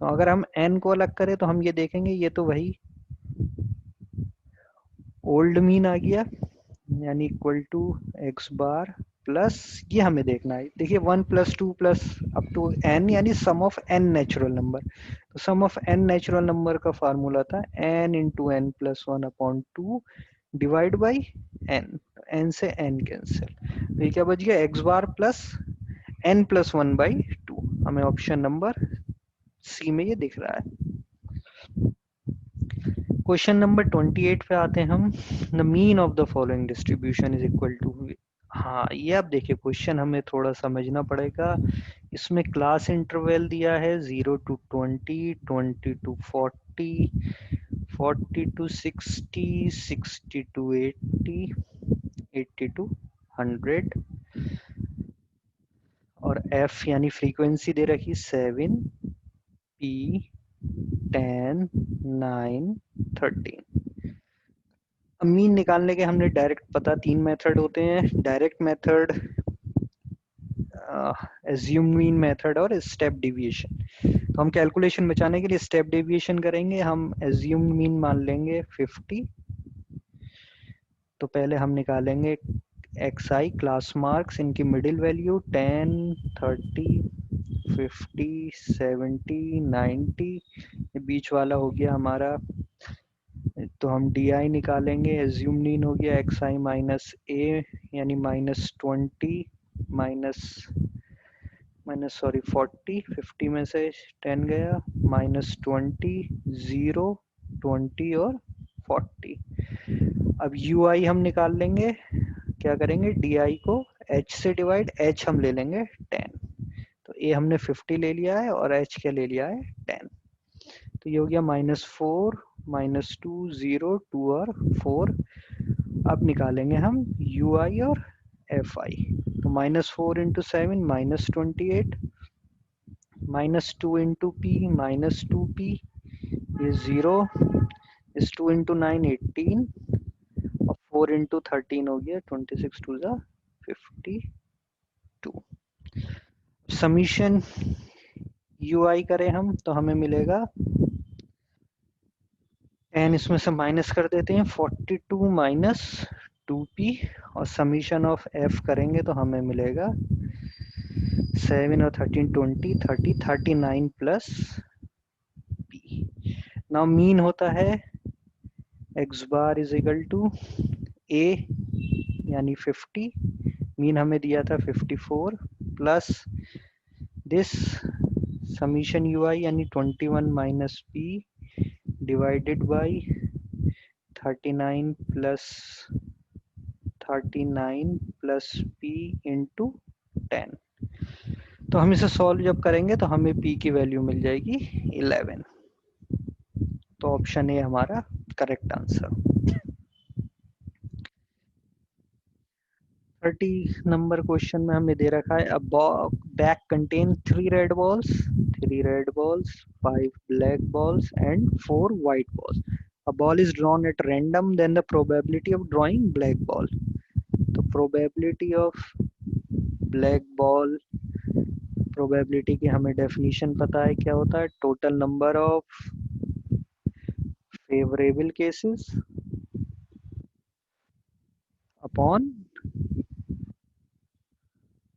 तो अगर हम n को अलग करें तो हम ये देखेंगे ये तो वही ओल्ड मीन आ गया, यानी equal to x bar plus, ये हमें देखना है, देखिए 1 plus 2 plus up to n यानी sum of n natural number. तो sum of n natural number का फार्मूला था n into n plus one upon two divide by n, n से n कैंसिल, तो ये क्या बच गया x bar plus n plus one by two. हमें ऑप्शन नंबर सी में ये दिख रहा है। क्वेश्चन नंबर 28 पे आते हैं हम। The mean of the following distribution is equal to, हाँ ये आप देखिए क्वेश्चन हमें थोड़ा समझना पड़ेगा। इसमें क्लास इंटरवल दिया है 0 to 20, 20 to 40, 40 to 60, 60 to 80, 80 to 100, और f यानी फ्रीक्वेंसी दे रखी 7, p 10, 9, 13। अब मीन निकालने के हमने डायरेक्ट पता तीन मेथड होते हैं, direct method, assume mean method और स्टेप डेविएशन। तो हम कैलकुलेशन बचाने के लिए स्टेप डेविएशन करेंगे। हम एज्यूम मीन मान लेंगे 50। तो पहले हम निकालेंगे एक्स आई क्लास मार्क्स, इनकी मिडिल वैल्यू 10, 30, 50, 70, 90, ये बीच वाला हो गया हमारा। तो हम डी आई निकालेंगे, एज्यूम मीन हो गया एक्स आई माइनस ए यानी -20 माइनस सॉरी 40, 50 में से 10 गया, -20, 0, 20 और 40। अब यू आई हम निकाल लेंगे, क्या करेंगे डी आई को एच से डिवाइड, एच हम ले लेंगे 10। तो ए हमने 50 ले लिया है और एच क्या ले लिया है 10। तो ये हो गया -4, -2, 0, 2 और 4। अब निकालेंगे हम यू आई और एफ आई। तो -4 इंटू 7 -28, -2 इंटू पी -2p, ये 0, इस 2 इंटू 9 18, और 4 इंटू 13 हो गया 26 टू ज़ा 52। समीशन यू आई करें हम तो हमें मिलेगा 10, इसमें से माइनस कर देते हैं 42 माइनस 2p, और समीशन ऑफ f करेंगे तो हमें मिलेगा 7 और 13 20, 30, 39 प्लस p। नाउ मीन होता है x bar is equal to a यानी 50, मीन हमें दिया था 54 plus this summation u i यानी 21 minus p divided by 39 plus 39 plus p into 10। तो हम इसे सॉल्व जब करेंगे तो हमें p की वैल्यू मिल जाएगी 11। तो ऑप्शन ए हमारा करेक्ट आंसर। 30 नंबर क्वेश्चन में हमें दे रखा है, अ bag contain 3 red balls, 3 red balls, 5 black balls and 4 white balls. A ball is drawn at random, then the probability of drawing black ball. तो probability of black ball, probability की हमें definition पता है क्या होता है, total number of favorable cases upon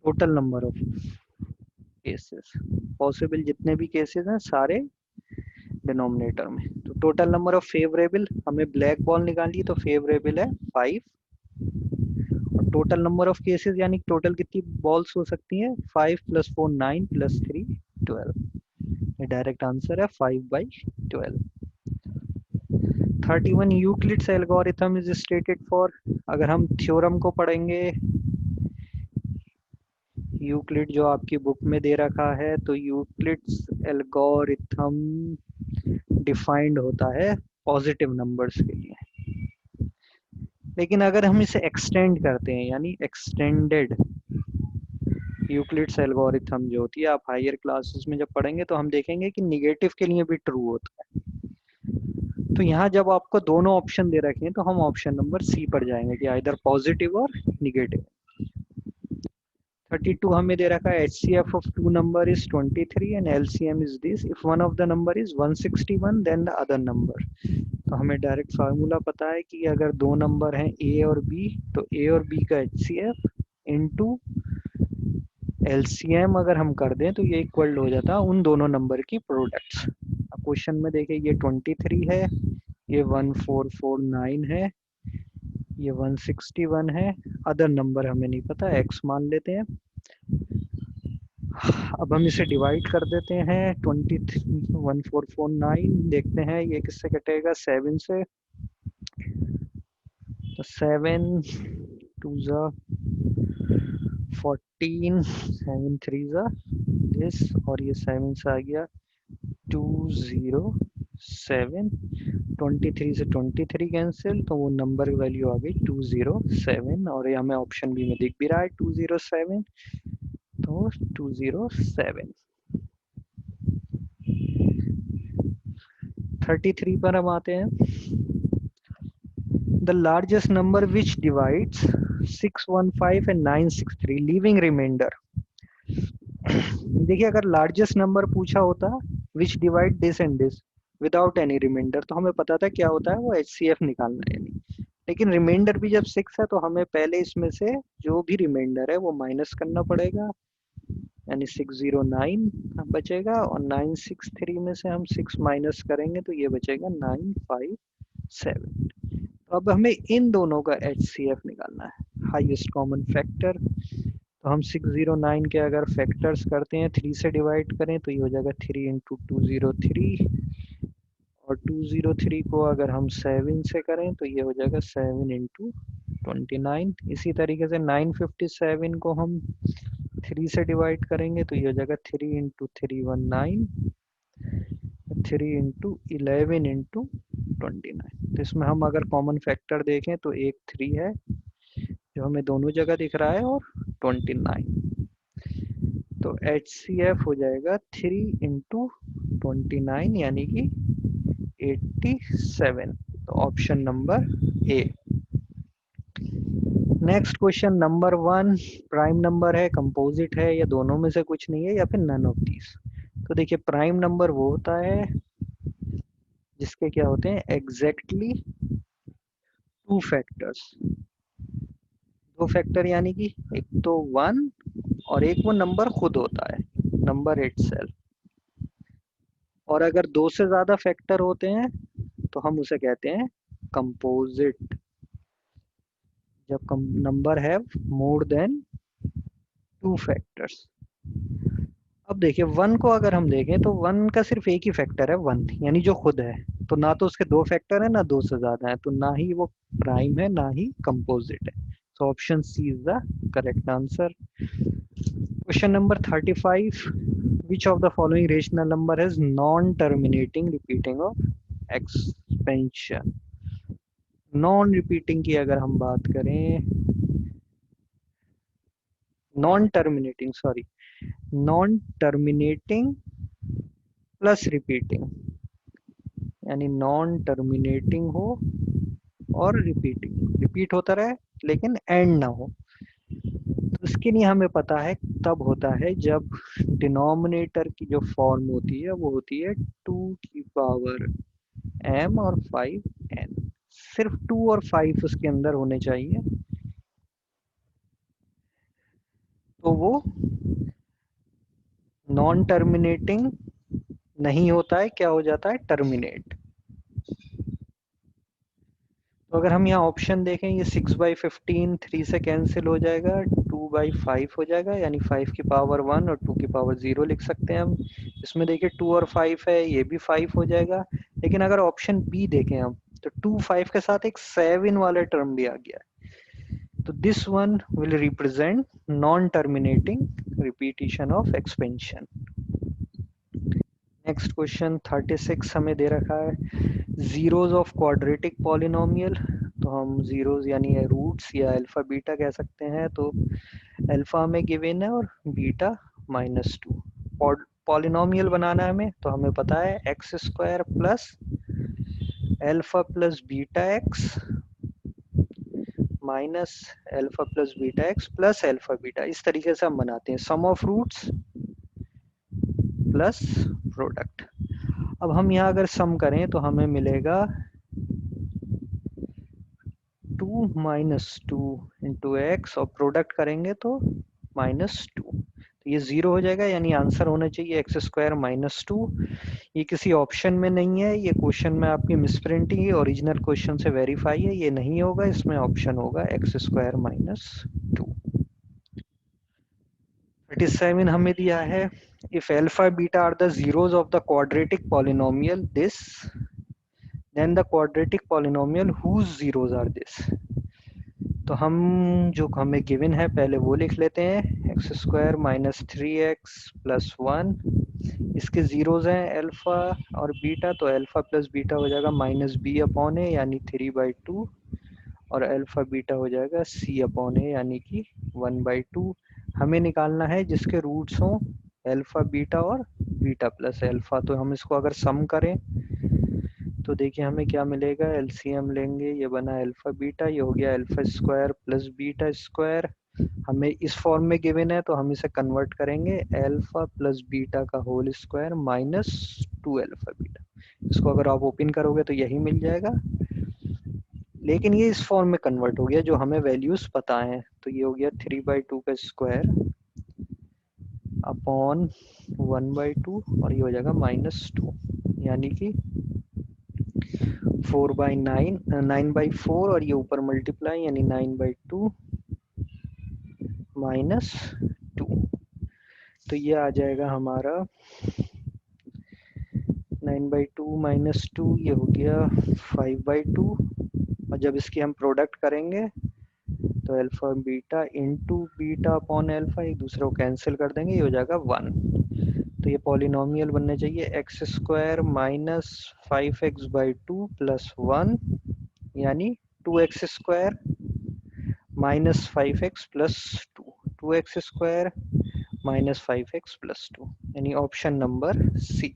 total number of cases। possible जितने भी cases हैं सारे डिनोमिनेटर में। तो टोटल नंबर ऑफ फेवरेबल, हमें ब्लैक बॉल निकाली तो फेवरेबल है 5, और टोटल नंबर ऑफ केसेस यानी टोटल कितनी बॉल्स हो सकती हैं, 5 + 4 9 + 3 12। ये डायरेक्ट आंसर है 5/12। 31 Euclid's algorithm is stated for, अगर हम थ्योरम को पढ़ेंगे, यूक्लिड जो आपकी बुक में दे रखा है, तो यूक्लिड्स एल्गोरिथम डिफाइंड होता है पॉजिटिव नंबर्स के लिए। लेकिन अगर हम इसे एक्सटेंड करते हैं, यानी एक्सटेंडेड यूक्लिड्स एल्गोरिथम जो होती है, आप हायर क्लासेस में जब पढ़ेंगे तो हम देखेंगे कि निगेटिव के लिए भी ट्रू होता है। तो यहाँ जब आपको दोनों ऑप्शन दे रखे हैं तो हम ऑप्शन नंबर सी पर जाएंगे कि आइदर पॉजिटिव और निगेटिव। 32 हमें दे रखा है HCF of two number is 23 and LCM is this. If one of the number is 161 then the other number. तो हमें डायरेक्ट फार्मूला पता है कि अगर दो नंबर हैं A और B, तो A और B का HCF इनटू LCM अगर हम कर दें तो ये इक्वल हो जाता है उन दोनों नंबर की प्रोडक्ट्स। अब क्वेश्चन में देखिए ये 23 है, ये 1449 है, ये 161 है, अदर नंबर हमें नहीं पता, x मान लेते हैं। अब हम इसे डिवाइड कर देते हैं, 1449 देखते हैं ये किससे कटेगा, 7 से। तो 7 2 ज़ा 14, 7 3 ज़ा दिस, और ये 7 से आ गया 207। 23 से 23 कैंसिल, तो वो नंबर वैल्यू आ गई 207, और ये हमें ऑप्शन बी में दिख भी रहा है 207, तो 207। 33 पर हम आते हैं। The largest number which divides 615 and 963 leaving remainder. देखिए अगर लार्जेस्ट नंबर पूछा होता which divide this and this without any remainder, तो हमें पता था क्या होता है, वो HCF निकालना है। यानी लेकिन रिमाइंडर भी जब 6 है तो हमें पहले इसमें से जो भी रिमाइंडर है वो माइनस करना पड़ेगा, यानी 609 बचेगा, और 963 में से हम 6 माइनस करेंगे तो ये बचेगा 957। तो अब हमें इन दोनों का HCF निकालना है, हाईएस्ट कॉमन फैक्टर। तो हम 609 के अगर फैक्टर्स करते हैं, 3 से डिवाइड करें तो ये हो जाएगा 3 × 203, और 203 को अगर हम 7 से करें तो ये हो जाएगा 7 × 29। इसी तरीके से 957 को हम 3 से डिवाइड करेंगे तो ये हो जाएगा 3 × 319, 3 × 11 × 29। तो इसमें हम अगर कॉमन फैक्टर देखें तो एक 3 है जो हमें दोनों जगह दिख रहा है, और 29। तो HCF हो जाएगा 3 × 29 यानी कि 87। तो option number A. Next question number 1, prime number है, कंपोजिट है, या दोनों में से कुछ नहीं है, या फिर नन ऑफ दीज। तो देखिए प्राइम नंबर वो होता है जिसके क्या होते हैं, एग्जैक्टली 2 फैक्टर्स। 2 फैक्टर यानी कि एक तो 1 और एक वो नंबर खुद होता है, नंबर इटसेल्फ। और अगर 2 से ज्यादा फैक्टर होते हैं तो हम उसे कहते हैं कंपोजिट, जब नंबर है मोर देन 2 फैक्टर्स। अब देखिए 1 को अगर हम देखें तो 1 का सिर्फ एक ही फैक्टर है 1, यानी जो खुद है, तो ना तो उसके 2 फैक्टर है ना 2 से ज्यादा है, तो ना ही वो प्राइम है ना ही कंपोजिट है। So option C is the correct answer. Question number 35, which of the following rational number has non-terminating repeating of expansion। Non repeating की अगर हम बात करें, non terminating sorry, non terminating plus repeating, यानी नॉन टर्मिनेटिंग हो और repeating, repeat होता रहे लेकिन एंड ना हो, तो इसके लिए हमें पता है तब होता है जब डिनोमिनेटर की जो फॉर्म होती है वो होती है 2m और 5n। सिर्फ 2 और 5 उसके अंदर होने चाहिए, तो वो नॉन टर्मिनेटिंग नहीं होता है, क्या हो जाता है, टर्मिनेट। तो अगर हम यहाँ ऑप्शन देखें, ये 6/15 3 से कैंसिल हो जाएगा, 2/5 हो जाएगा, यानी 5 की पावर 1 और 2 की पावर 0 लिख सकते हैं हम। इसमें देखिए 2 और 5 है, ये भी 5 हो जाएगा। लेकिन अगर ऑप्शन बी देखें हम, तो 2 5 के साथ एक 7 वाला टर्म भी आ गया है। तो this one will represent non terminating repetition of expansion. Next question 36 हमें दे रखा है, जीरोज ऑफ क्वाड्रेटिक पॉलिनोमियल। तो हम जीरोज यानी रूट्स या अल्फा बीटा कह सकते हैं। तो अल्फा में गिवन है और बीटा -2। पॉलिनोमियल बनाना है हमें, तो हमें पता है x square plus alpha plus beta x minus alpha plus beta x plus alpha beta. इस तरीके से हम बनाते हैं, सम ऑफ रूट्स प्लस प्रोडक्ट। अब हम यहाँ अगर सम करें तो हमें मिलेगा 2 - 2 इंटू एक्स, और प्रोडक्ट करेंगे तो -2। तो ये 0 हो जाएगा, यानी आंसर होना चाहिए एक्स स्क्वायर -2। ये किसी ऑप्शन में नहीं है, ये क्वेश्चन में आपकी मिसप्रिंटिंग है, ओरिजिनल क्वेश्चन से वेरीफाई है, ये नहीं होगा, इसमें ऑप्शन होगा एक्स स्क्वायर -2। 37 हमें दिया है, if alpha beta are the zeroes of the quadratic polynomial this, then the quadratic polynomial whose zeroes are this. तो हम जो हमें गिवन है पहले वो लिख लेते हैं, एक्स स्क्वायर -3x प्लस 1। इसके जीरोज हैं अल्फा और बीटा, तो अल्फा प्लस बीटा हो जाएगा -b/a यानी 3/2, और अल्फा बीटा हो जाएगा c/a यानी कि 1/2। हमें निकालना है जिसके रूट्स हों अल्फा बीटा और बीटा प्लस अल्फा। तो हम इसको अगर सम करें तो देखिए हमें क्या मिलेगा, एलसीएम लेंगे, ये बना अल्फा बीटा, ये हो गया alpha square plus beta square. हमें इस फॉर्म में गिवन है तो हम इसे कन्वर्ट करेंगे, अल्फा प्लस बीटा का होल स्क्वायर -2 अल्फा बीटा। इसको अगर आप ओपन करोगे तो यही मिल जाएगा, लेकिन ये इस फॉर्म में कन्वर्ट हो गया जो हमें वैल्यूज पता है। तो ये हो गया 3/2 का स्क्वायर अपॉन 1/2, और ये हो जाएगा -2, यानी कि 4/9 9/4, और ये ऊपर मल्टीप्लाई यानी 9/2 -2। तो ये आ जाएगा हमारा 9/2 -2, ये हो गया 5/2। और जब इसकी हम प्रोडक्ट करेंगे तो alpha beta into beta upon alpha, एक दूसरे को कैंसिल कर देंगे, ये हो जाएगा 1। तो ये पॉलिनोमियल बनने चाहिए एक्स स्क्वायर -5x/2 प्लस 1, यानी 2x square -5x plus 2, 2x square -5x plus 2, यानी ऑप्शन नंबर सी।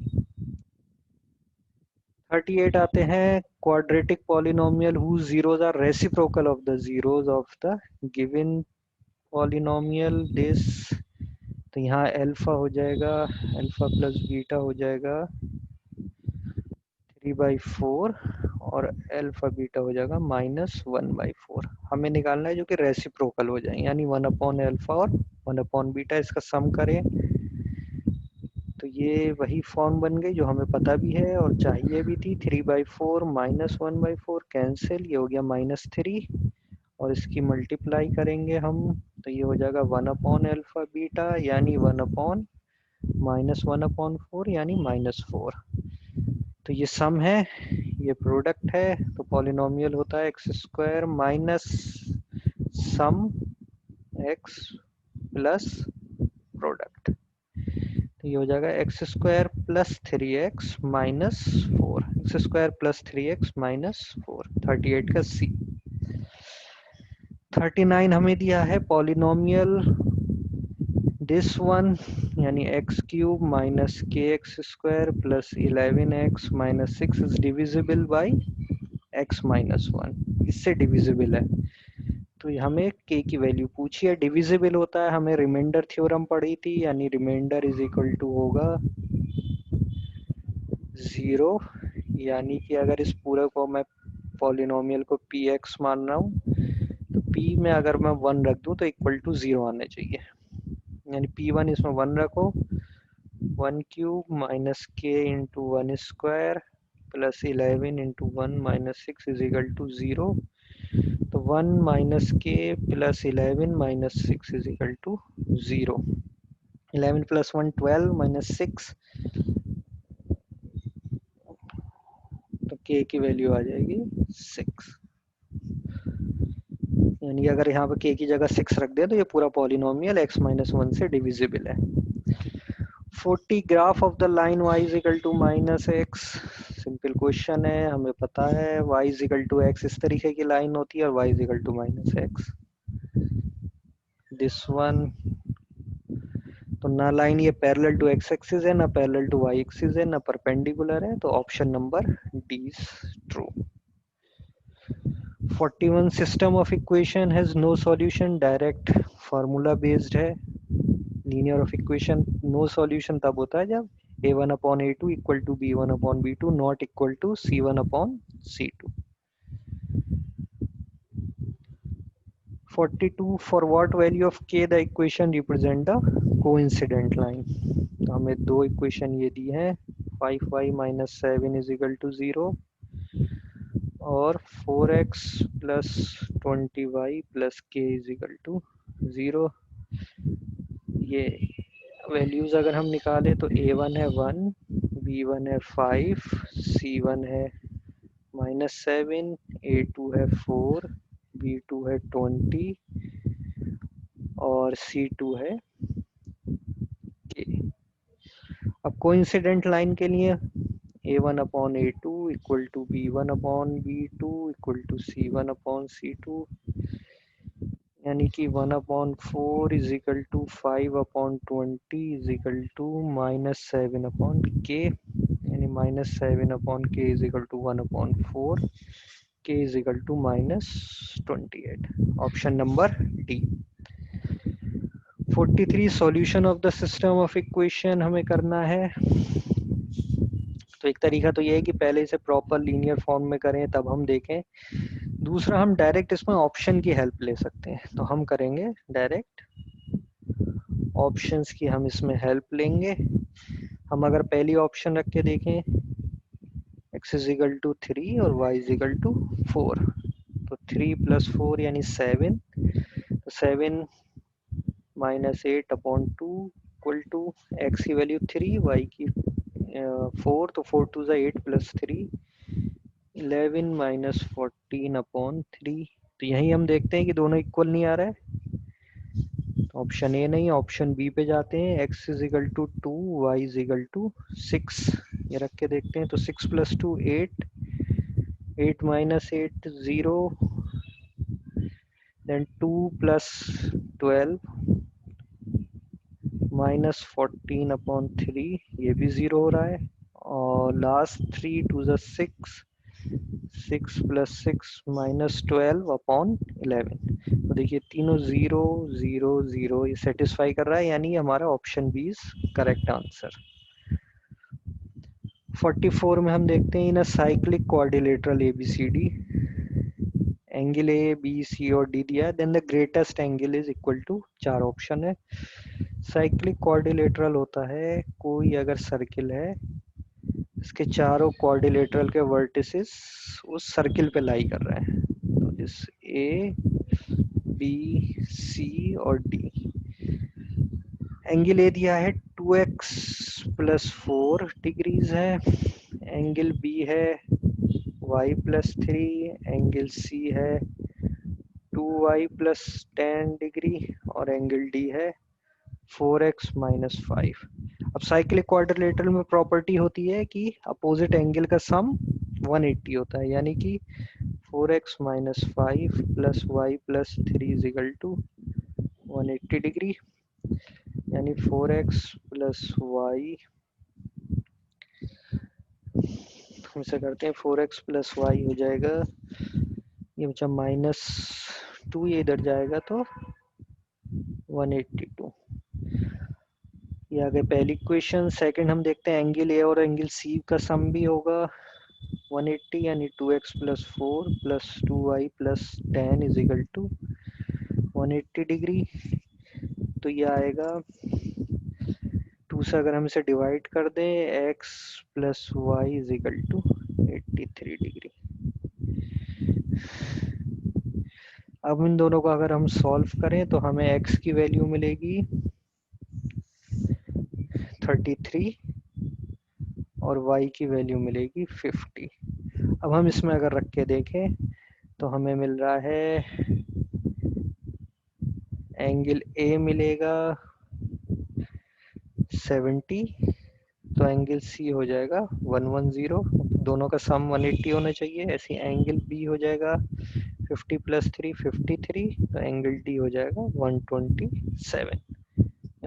38 आते हैं, quadratic polynomial whose zeroes are reciprocal of the zeroes of the given polynomial this. तो यहाँ अल्फा हो जाएगा, अल्फा प्लस बीटा हो जाएगा 3/4, और अल्फा बीटा हो जाएगा -1/4। हमें निकालना है जो कि रेसिप्रोकल हो जाए, यानी 1/अल्फा और 1/बीटा, इसका सम करें तो ये वही फॉर्म बन गई जो हमें पता भी है और चाहिए भी थी। 3/4 -1/4 कैंसिल, ये हो गया -3, और इसकी मल्टीप्लाई करेंगे हम तो ये हो जाएगा 1/अल्फा बीटा, यानी 1/, -1/4 यानी -4। तो ये सम है, ये प्रोडक्ट है, तो पॉलिनोमियल होता है x square minus sum x plus product. तो ये हो जाएगा x square plus 3x minus 4, x square plus 3x minus 4। 38 का सी। 39 हमें दिया है, पॉलिनोमियल दिस वन यानी एक्स क्यूब माइनस के x square plus 11x minus 6 is divisible by x minus 1, इससे डिविजिबल है। तो हमें k की वैल्यू पूछी है, डिविजिबल होता है, हमें रिमाइंडर थ्योरम पढ़ी थी, यानी रिमाइंडर इज इक्वल टू होगा 0, यानी कि अगर इस पूरे को मैं पॉलिनोमियल को px मान रहा हूँ तो p में अगर मैं 1 रख दूँ तो इक्वल टू 0 आने चाहिए, यानी p1 इसमें 1 रखो 1 cube minus k into 1 square plus 11 into 1 minus 6 is equal to 0। तो 1 minus k plus 11 minus 6 is equal to 0। 11 plus 1 12 minus 6, तो के की वैल्यू आ जाएगी 6। यानी अगर यहाँ पर के की जगह 6 रख दे तो ये पूरा पॉलिनोमियल x माइनस 1 से डिविजिबल है। 40 graph of the line y is equal to minus x. Simple question है, हमें पता है y is equal to x इस तरीके की लाइन होती है और y is equal to minus x. This one, तो ना लाइन ये पैरेलल टू एक्स एक्सिस है, ना पैरेलल टू वाई एक्सिस है, ना परपेंडिकुलर है, तो option number D is true. 41 system of equation has no solution, direct formula based है। Linear of equation no solution तब होता है जब a1 upon a2 equal to b1 upon b2 not equal to c1 upon c2। 42 for what value of k the equation represent the coincident line. तो हमें दो equation ये दी हैं, 5y minus 7 is equal to 0 और 4x plus 20y plus k is equal to 0। ये values अगर हम निकालें तो a1 है 1, b1 है 5, c1 है माइनस 7, a2 है 4, b2 है 20 और c2 है k। अब कोइंसिडेंट लाइन के लिए a1 upon a2 equal to b1 upon b2 equal to c1 upon c2, यानी कि 1 upon 4 is equal to 5 upon 20 is equal to minus 7 upon k, यानी minus 7 upon k is equal to 1 upon 4, k is equal to minus 28। Option number D. 43 solution of the system of equation हमें करना है। तो एक तरीका तो ये है कि पहले इसे प्रॉपर लीनियर फॉर्म में करें तब हम देखें। दूसरा, हम डायरेक्ट इसमें ऑप्शन की हेल्प ले सकते हैं, तो हम करेंगे डायरेक्ट ऑप्शंस की, हम इसमें हेल्प लेंगे। हम अगर पहली ऑप्शन रख के देखें x इज इक्वल टू 3 और y इज इक्वल टू 4, तो 3 प्लस 4 यानी 7, तो 7 minus 8 upon 2 equal to x की वैल्यू 3, y की 4, तो 4 टू 8 प्लस 3 11 माइनस 14 अपॉन 3। तो यहीं हम देखते हैं कि दोनों इक्वल नहीं आ रहा है, तो ऑप्शन ए नहीं, ऑप्शन बी पे जाते हैं। x is equal to 2, y is equal to 6, ये रख के देखते हैं। तो 6 plus 2 8, 8 minus 8 0, then 2 plus 12 minus 14 upon 3, ये भी 0 हो रहा है। और लास्ट 3 टू ज़ 6, 6 प्लस 6 माइनस 12 अपॉन 11। तो देखिए तीनों 0 0 0 ये सेटिस्फाई कर रहा है, यानी हमारा option B is correct answer. 44 में हम देखते हैं in a cyclic quadrilateral ABCD, angle A B C और डी दिया है, then the greatest angle is equal to, चार ऑप्शन है। साइक्लिक क्वाड्रिलेटरल होता है कोई अगर सर्किल है, इसके चारों क्वाड्रिलेटरल के वर्टिसेस उस सर्किल पे लाई कर रहे हैं, तो जिस ए बी सी और डी। एंगल ए दिया है 2x प्लस 4 डिग्रीज है, एंगल बी है y प्लस 3, एंगल सी है 2y प्लस 10 डिग्री और एंगल डी है 4x माइनस 5। अब साइक्लिक क्वाड्रिलेटरल में प्रॉपर्टी होती है कि अपोजिट एंगल का सम 180 होता है, यानी कि 4x minus 5 plus y plus 3 is equal to 180 degree, यानी 4x प्लस y, हम इसे करते हैं 4x प्लस y हो जाएगा, ये बचा माइनस 2, ये इधर जाएगा तो 182। ये आ गई पहली इक्वेशन। सेकंड हम देखते हैं एंगल ए और एंगल सी का सम भी होगा 180, यानी 2x plus 4 plus 2y plus 10 is equal to 180 degree. तो ये आएगा 2 से अगर हम इसे डिवाइड कर दें x plus Y is equal to 83 degree. अब इन दोनों को अगर हम सॉल्व करें तो हमें x की वैल्यू मिलेगी 33 और y की वैल्यू मिलेगी 50। अब हम इसमें अगर रख के देखें तो हमें मिल रहा है एंगल A मिलेगा 70, तो एंगल C हो जाएगा 110, दोनों का सम 180 होना चाहिए। ऐसे एंगल B हो जाएगा 50 प्लस 3 53, तो एंगल D हो जाएगा 127।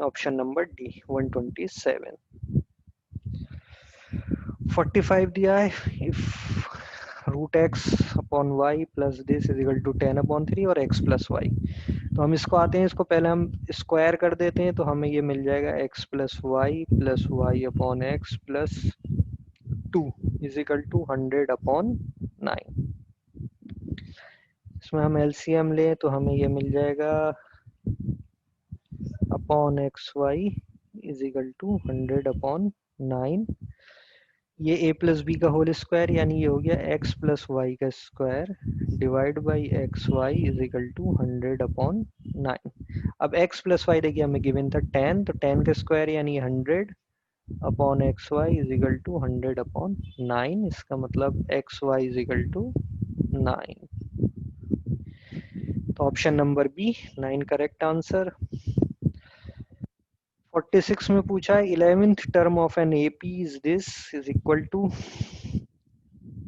Option number D 127। 45 दिया है, if root x upon y plus this is equal to 10/3 और x प्लस वाई। तो हम इसको आते हैं, इसको पहले हम स्क्वायर कर देते हैं, तो हमें ये मिल जाएगा x plus y upon x plus 2 is equal to 100/9। इसमें हम एलसीएम लें तो हमें ये मिल जाएगा upon x y is equal to 100/9। ये a प्लस बी का होल स्क्वायर, यानी ये हो गया x प्लस वाई का square divide by x y is equal to 100/9। अब x प्लस वाई देखिए हमें गिवन था 10, तो 10 का स्क्वायर यानी 100 upon x y is equal to 100/9। इसका मतलब x y is equal to 9। तो option number B 9 correct answer. 46 में पूछा है 11th term of an AP is this is equal to,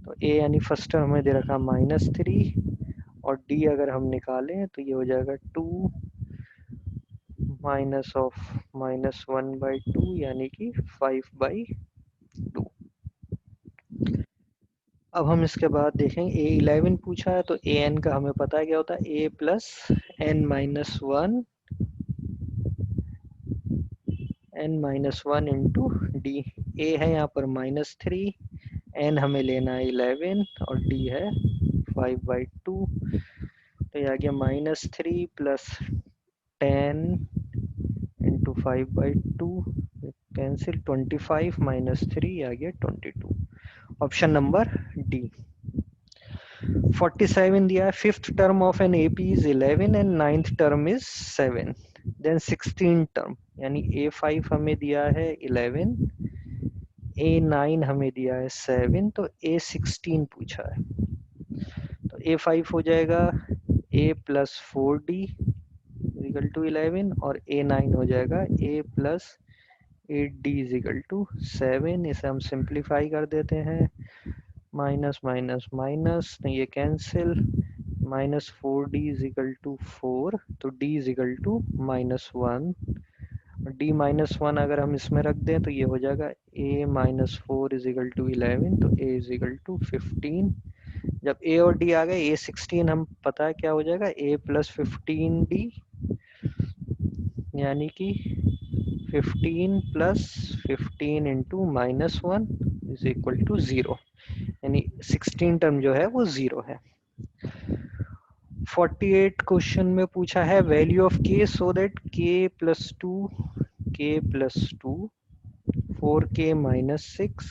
तो ए यानी फर्स्ट टर्म हमें दे रखा -3 और डी अगर हम निकालें तो ये हो जाएगा 2 माइनस ऑफ -1/2 यानी कि 5/2। अब हम इसके बाद देखेंगे ए 11 पूछा है, तो ए एन का हमें पता है क्या होता है, A plus N minus one into D. A है यहाँ पर -3, एन हमें लेना है 11 और डी है 5/2। तो ये आ गया -3 प्लस 10 इंटू 5/2 कैंसिल, 25 माइनस 3 आ गया 22। Option number D. 47 दिया है 5th term of an AP is 11 and 9th term is 7, then 16 term यानी A5 हमें दिया है 11, A9 हमें दिया है 7, तो A16 पूछा है। तो A5 हो जाएगा A plus 4D is equal to 11 और A9 हो जाएगा A plus 8D is equal to 7। इसे हम सिंप्लीफाई कर देते हैं, माइनस माइनस माइनस, तो ये कैंसिल, -4D इजिकल टू 4, तो D इजिकल टू -1, D -1 अगर हम इसमें रख दें तो ये हो जाएगा A -4 इजिकल टू 11, तो A इजिकल टू 15। जब A और D आ गए, A16 हम पता है क्या हो जाएगा, A प्लस 15D यानी कि 15 plus 15 into -1 is equal to 0, यानी 16 टर्म जो है वो 0 है। 48 क्वेश्चन में पूछा है value of k so that k plus 2 4k minus 6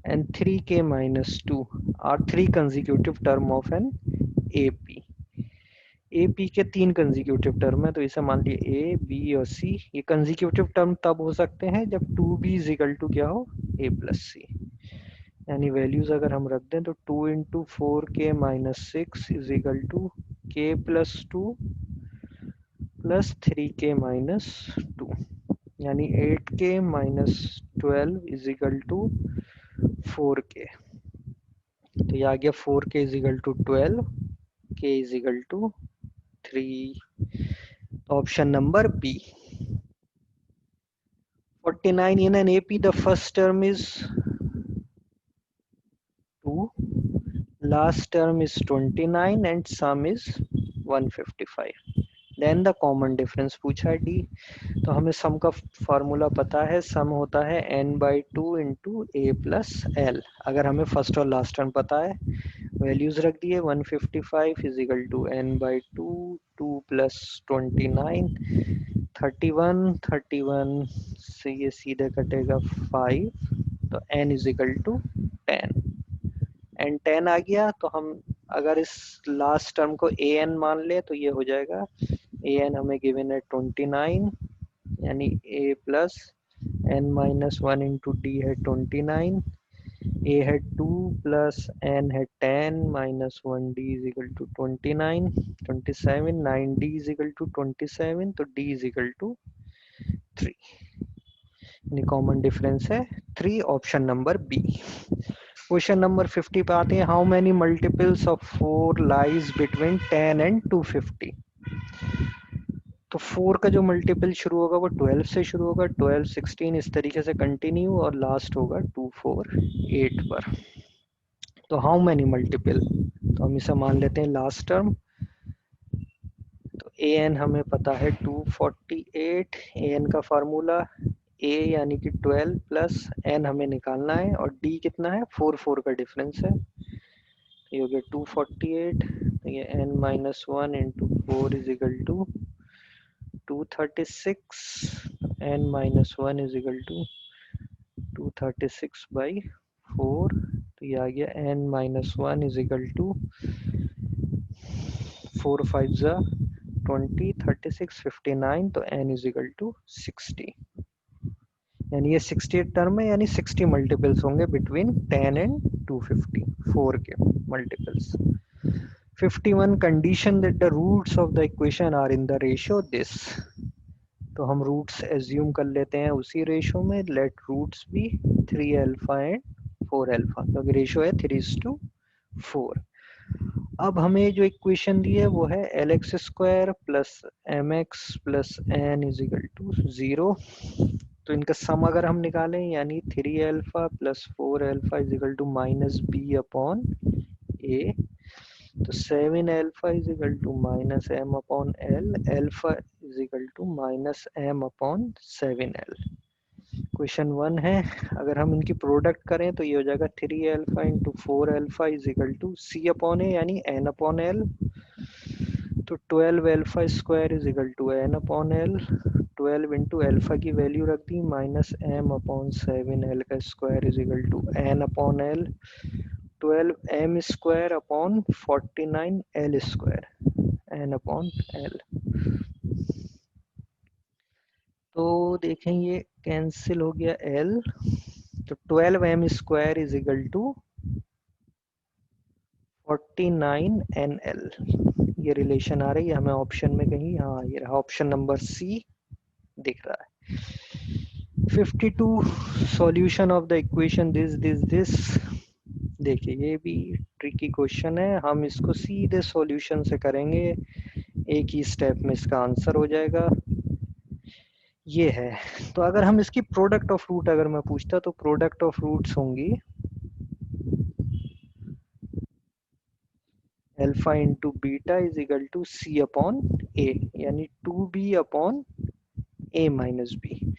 and 3k minus 2 are 3 consecutive term of an AP। AP के 3 कंजिक्यूटिव टर्म है, तो इसे मान लिए A, B और C। ये कंजिक्यूटिव टर्म तब हो सकते हैं जब 2B इज इक्वल टू क्या हो, A प्लस C। यानी वैल्यूज अगर हम रख दें तो 2 into 4k minus 6 is equal to k plus 2 plus 3k minus 2, यानी 8k minus 12 is equal to 4k। तो ये आ गया 4k is equal to 12, k is equal to 3। Option number B. 49 in an AP the first term is 2, last term is 29 and sum is 155, then the common difference पूछा है D. तो हमें सम का formula पता है, सम होता है n/2 इंटू ए plus L. अगर हमें फर्स्ट और लास्ट टर्म पता है, वैल्यूज रख दिए, 155 is equal to n/2, 2 plus 29, 31 से ये सीधे कटेगा 5, तो n is equal to 10। N 10 आ गया तो हम अगर इस लास्ट टर्म को ए एन मान ले तो ये हो जाएगा, ए एन हमें गिवन है 29, यानी A plus N minus one into D है 29, ए है 2 प्लस एन है 10 minus one D is equal to 29, 27, 9 D is equal to 27, तो डी इज इक्वल टू 3, यानी कॉमन डिफरेंस है 3, option number B. Question number 50 पे आते हैं, how many multiples of 4 lies between 10 and 250। तो 4 का जो मल्टीपल शुरू होगा वो 12 से शुरू होगा, 12, 16 इस तरीके से कंटिन्यू, और लास्ट होगा 2, 4, 8 पर। तो हाउ मेनी मल्टीपल, तो हम इसे मान लेते हैं लास्ट टर्म। तो ए एन हमें पता है 248, ए एन का फार्मूला ए यानी कि 12 प्लस एन हमें निकालना है, और डी कितना है 4, 4 का डिफरेंस है, ये हो गया 248, तो ये n minus one into 4 is equal to 236, n minus one is equal to 236 by 4, तो ये आ गया n minus one is equal to 4 5 जा 20, 36, 59, तो n इज इक्वल टू 60, यानी ये 60 टर्म है, यानी 60 मल्टीपल्स होंगे बिटवीन 10 एंड 250, 4 के multiples. 51 condition that the roots of the equation are in the ratio this. तो हम रूट्स एज्यूम कर लेते हैं उसी रेशियो में, let roots be 3 alpha and 4 alpha, क्योंकि रेशियो है 3:4। अब हमें जो इक्वेशन दी है वो है L X square plus M X plus N is equal to 0। तो इनका सम अगर हम निकालें, यानी 3 alpha plus 4 alpha is equal to minus B upon A, तो 7 alpha is equal to minus M upon L, alpha is equal to minus M upon 7l। Question 1 है, अगर हम इनकी प्रोडक्ट करें तो ये हो जाएगा 3 alpha into 4 alpha is equal to C upon A यानी एन अपॉन एल, तो 12 alpha square is equal to N upon L, 12 into alpha की वैल्यू रख दी माइनस एम अपॉन 7l का square is equal to N upon L, 12 M square upon 49 L square, N upon L. तो देखें ये cancel हो गया L, तो 12 M square is equal to 49 N L, ये रिलेशन आ रही है हमें ऑप्शन में कहीं, हाँ ये रहा ऑप्शन नंबर सी दिख रहा है। 52 solution of the equation this. देखिए ये भी ट्रिकी क्वेश्चन है, हम इसको सीधे सॉल्यूशन से करेंगे, एक ही स्टेप में इसका आंसर हो जाएगा। ये है, तो अगर हम इसकी प्रोडक्ट ऑफ रूट अगर मैं पूछता तो प्रोडक्ट ऑफ रूट्स होंगी alpha into beta is equal to C upon A, यानी 2b अपॉन ए माइनस बी।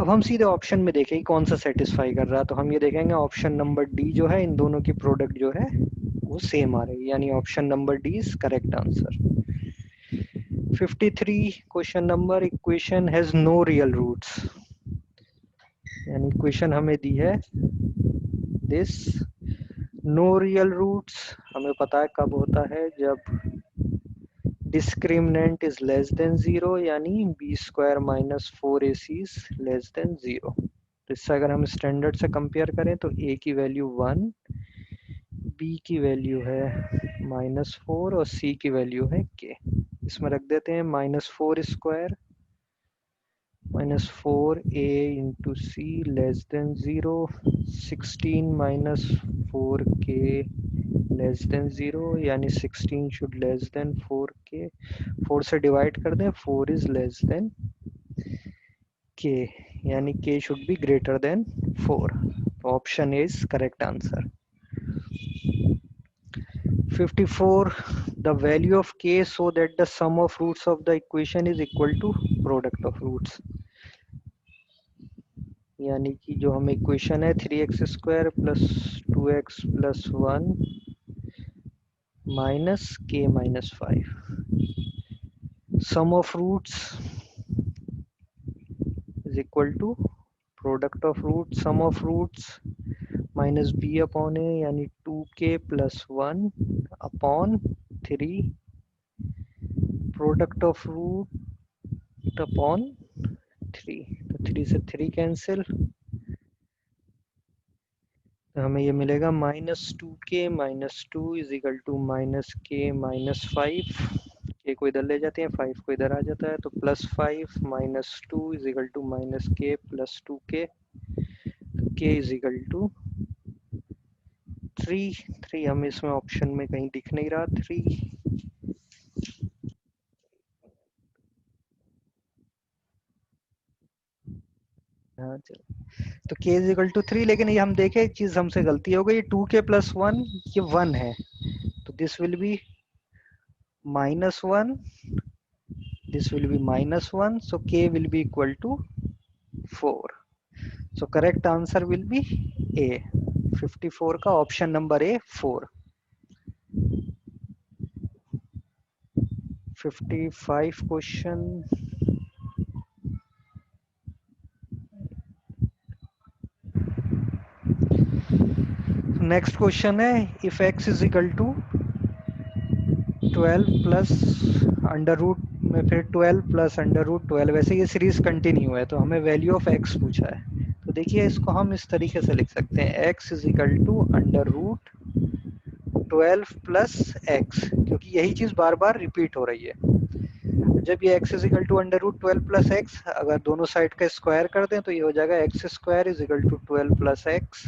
अब हम सीधे ऑप्शन में देखें कौन सा सेटिस्फाई कर रहा है, तो हम ये देखेंगे ऑप्शन नंबर डी जो है, इन दोनों की प्रोडक्ट जो है वो सेम आ रही है, यानी option number D is correct answer. 53 question number, equation has no real roots, यानी इक्वेशन हमें दी है दिस, नो रियल रूट्स हमें पता है कब होता है, जब डिस्क्रिमिनेंट इज लेस देन 0, यानी b square minus 4ac is less than 0। तो इससे अगर हम स्टैंडर्ड से कंपेयर करें तो a की वैल्यू 1, b की वैल्यू है -4 और c की वैल्यू है k। इसमें रख देते हैं -4 square -4a into C less than 0, 16 -4k less than 0, यानी 16 शुड लेस देन 4k, 4 से डिवाइड कर दें, 4 इज लेस देन k, यानी k should be greater than 4, तो option A is correct answer. 54 the value of k so that the sum of roots of the equation is equal to product of roots, यानी कि जो हमें equation है 3x square plus 2x plus 1 minus k minus 5, sum of roots is equal to product of root sum of roots minus B upon A, यानी 2k plus 1 upon 3 product of root upon 3। तो 3 से 3 cancel, तो हमें ये मिलेगा -2k-2 is equal to -k-5। के को इधर ले जाते हैं, 5 को इधर आ जाता है, तो +5 -2 is equal to -k plus 2k। तो k इज इक्वल टू 3 हमें इसमें ऑप्शन में कहीं दिख नहीं रहा 3। हाँ चलो, तो k इज इक्वल टू 3, लेकिन ये हम देखें एक चीज हमसे गलती हो गई, 2k प्लस 1 ये 1 है, तो this will B -1, this will be -1, so k will be equal to 4. So correct answer will be A, 54 का option number A 4। 55 question, next question है if x is equal to 12 plus under root में फिर 12 plus under root 12, वैसे ये series continue है, तो हमें value of x पूछा है। तो देखिए इसको हम इस तरीके से लिख सकते हैं, x is equal to under root 12 plus x, क्योंकि यही चीज बार बार रिपीट हो रही है। जब ये x is equal to under root 12 plus x, अगर दोनों साइड का स्क्वायर कर दें तो ये हो जाएगा x square is equal to 12 plus x.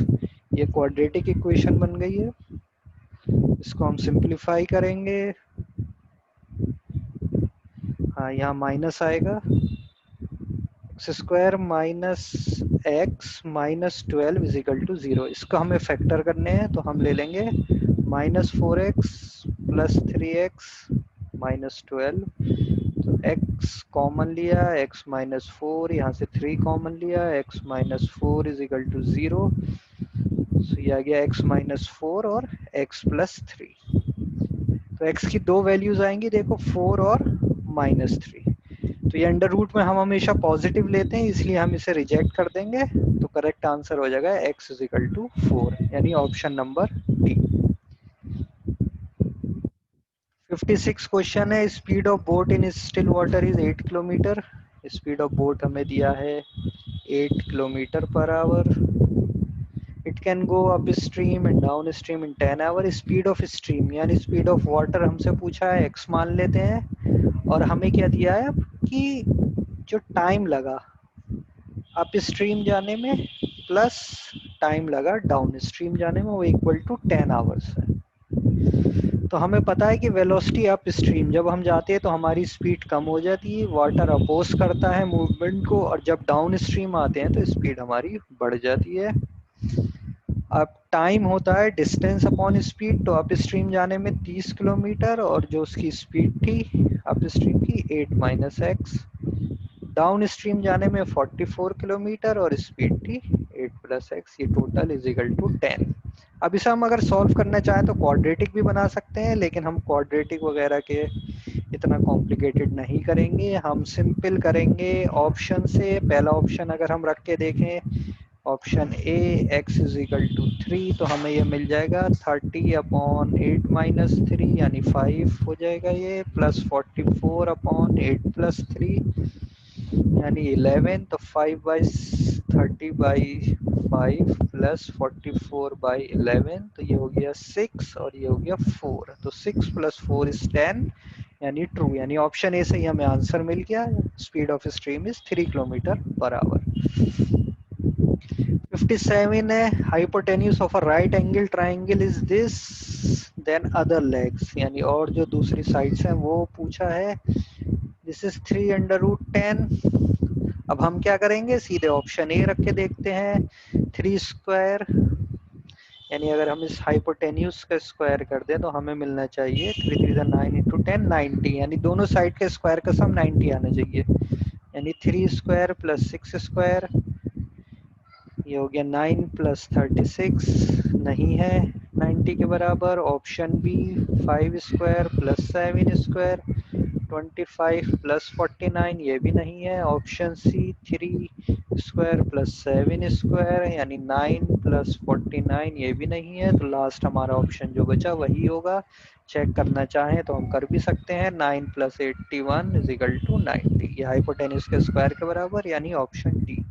ये क्वाड्रेटिक इक्वेशन बन गई है। इसको हम सिंप्लीफाई करेंगे, हाँ यहाँ माइनस आएगा, x square minus x minus 12 is equal to 0। इसको हमें फैक्टर करने हैं, तो हम ले लेंगे -4x प्लस 3x माइनस 12। तो x कॉमन लिया, x माइनस 4, यहाँ से 3 कॉमन लिया, x minus 4 is equal to 0। तो ये आ गया x माइनस 4 और x प्लस 3। तो x की दो वैल्यूज आएंगी, देखो 4 और -3। तो ये अंडर रूट में हम हमेशा पॉजिटिव लेते हैं, इसलिए हम इसे रिजेक्ट कर देंगे। तो करेक्ट आंसर हो जाएगा x इज इक्वल टू 4, यानी ऑप्शन नंबर डी। 56 क्वेश्चन है speed of boat in still water is 8 kilometre. Speed of boat हमें दिया है 8 kilometre per hour. It can go upstream and downstream in 10 hour. Speed of stream यानी speed of water हमसे पूछा है, x मान लेते हैं, और हमें क्या दिया है कि जो टाइम लगा अप स्ट्रीम जाने में प्लस टाइम लगा डाउन स्ट्रीम जाने में, वो इक्वल टू 10 आवर्स है। तो हमें पता है कि वेलोसिटी अप स्ट्रीम जब हम जाते हैं तो हमारी स्पीड कम हो जाती है, वाटर अपोज करता है मूवमेंट को, और जब डाउन स्ट्रीम आते हैं तो स्पीड हमारी बढ़ जाती है। अब टाइम होता है डिस्टेंस अपॉन स्पीड, तो अप स्ट्रीम जाने में 30 किलोमीटर और जो उसकी स्पीड थी अप स्ट्रीम की 8 माइनस एक्स, डाउन स्ट्रीम जाने में 44 किलोमीटर और स्पीड थी 8 प्लस एक्स, ये टोटल इज इक्वल टू 10। अब इसे हम अगर सॉल्व करना चाहें तो क्वाड्रेटिक भी बना सकते हैं, लेकिन हम क्वाड्रेटिक वगैरह के इतना कॉम्प्लिकेटेड नहीं करेंगे, हम सिंपल करेंगे ऑप्शन से। पहला ऑप्शन अगर हम रख के देखें, option A x is equal to 3, तो हमें ये मिल जाएगा 30 अपॉन 8 माइनस 3 यानी 5 हो जाएगा ये, प्लस 44 अपॉन 8 प्लस 3 यानी 11। तो 5 बाई 30 बाई 5 प्लस 44 बाई 11, तो ये हो गया 6 और ये हो गया 4। तो 6 प्लस 4 इज 10 यानी ट्रू, यानी ऑप्शन ए से ही हमें आंसर मिल गया। Speed of stream is 3 kilometre per hour. 57 है hypotenuse of a right angle triangle is this then other legs, यानी और जो दूसरी साइड्स हैं वो पूछा है। This is 3 under root 10। अब हम क्या करेंगे, सीधे ऑप्शन ए रख के देखते हैं। 3 स्क्वायर यानी अगर हम इस हाइपोटेन्यूज का स्क्वायर कर दें तो हमें मिलना चाहिए 3 3 9 इंटू 10 90, यानी दोनों साइड के स्क्वायर का सम 90 आना चाहिए, यानी 3 स्क्वायर प्लस 6 स्क्वायर, ये हो गया 9 प्लस 36 नहीं है 90 के बराबर। Option B 5 square plus 7 square, 25 plus 49 ये भी नहीं है। Option C 3 square plus 7 square यानी 9 प्लस 49 ये भी नहीं है। तो लास्ट हमारा ऑप्शन जो बचा वही होगा। चेक करना चाहें तो हम कर भी सकते हैं। 9 प्लस 81 इज इक्वल टू 90। ये हाइपोटेन्यूज के स्क्वायर के बराबर यानी ऑप्शन डी।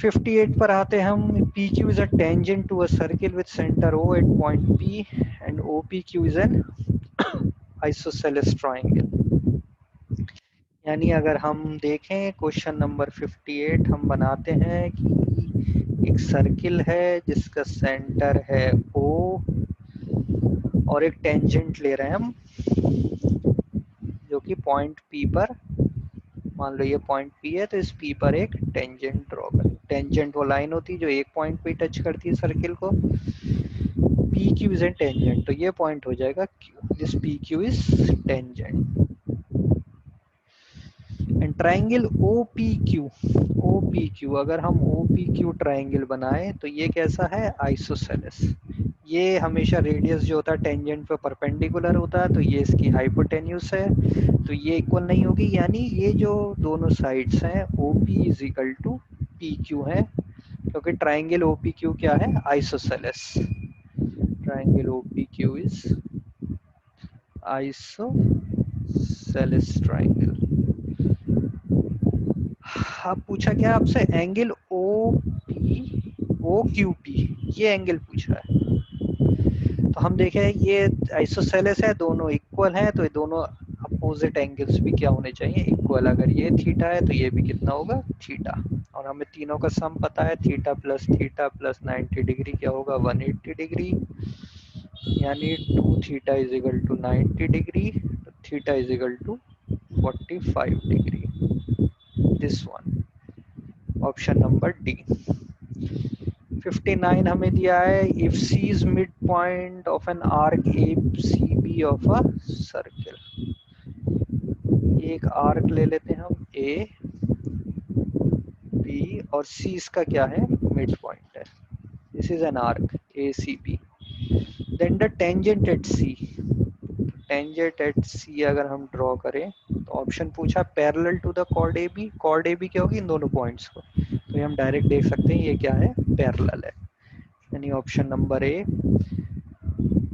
58 पर आते हम। PQ is a tangent to a circle with center O at point P and OPQ is an isosceles triangle। यानी अगर हम देखें क्वेश्चन नंबर 58 हम बनाते हैं कि एक सर्किल है जिसका सेंटर है O और एक टेंजेंट ले रहे हैं हम जो कि पॉइंट P पर, मान लो ये पॉइंट P है तो इस P पर एक टेंजेंट ड्रॉ करें। टेंजेंट वो लाइन होती है जो एक पॉइंट पे टच करती है सर्किल को। PQ इज ए टेंजेंट, तो ये पॉइंट हो जाएगा Q। This PQ is tangent and triangle OPQ अगर हम OPQ ट्राइंगल बनाए तो ये कैसा है, आइसोसेलेस। ये हमेशा रेडियस जो होता है टेंजेंट पे परपेंडिकुलर होता है, तो ये इसकी हाइपोटेन्यूस है, तो ये इक्वल नहीं होगी। यानी ये जो दोनों साइड्स हैं OP is equal to PQ है, क्योंकि ट्राइंगल OPQ क्या है, isosceles. Triangle OPQ is isosceles triangle. अब पूछा क्या आपसे, एंगल OQP, ये एंगल पूछा है। तो हम देखें ये आइसोसेलेस है, दोनों इक्वल हैं, तो ये दोनों अपोजिट एंगल्स भी क्या होने चाहिए, इक्वल। अगर ये थीटा है तो ये भी कितना होगा, थीटा। और हमें तीनों का सम पता है, थीटा प्लस 90 डिग्री क्या होगा, 180 डिग्री। यानी 2 theta is equal to 90 degree, तो theta is equal to 45 degree. This one, option number D. 59 हमें दिया है, if C is midpoint of an arc ACB of a circle। एक आर्क ले लेते हैं हम A, B और C इसका क्या है, मिड पॉइंट है। This is an arc ACB। Then the tangent at C, tangent at C अगर हम ड्रॉ करें तो ऑप्शन पूछा parallel to the chord AB। Chord AB क्या होगी, इन दोनों पॉइंट्स को, तो ये हम डायरेक्ट देख सकते हैं ये क्या है, पैरेलल है, यानी ऑप्शन नंबर ए।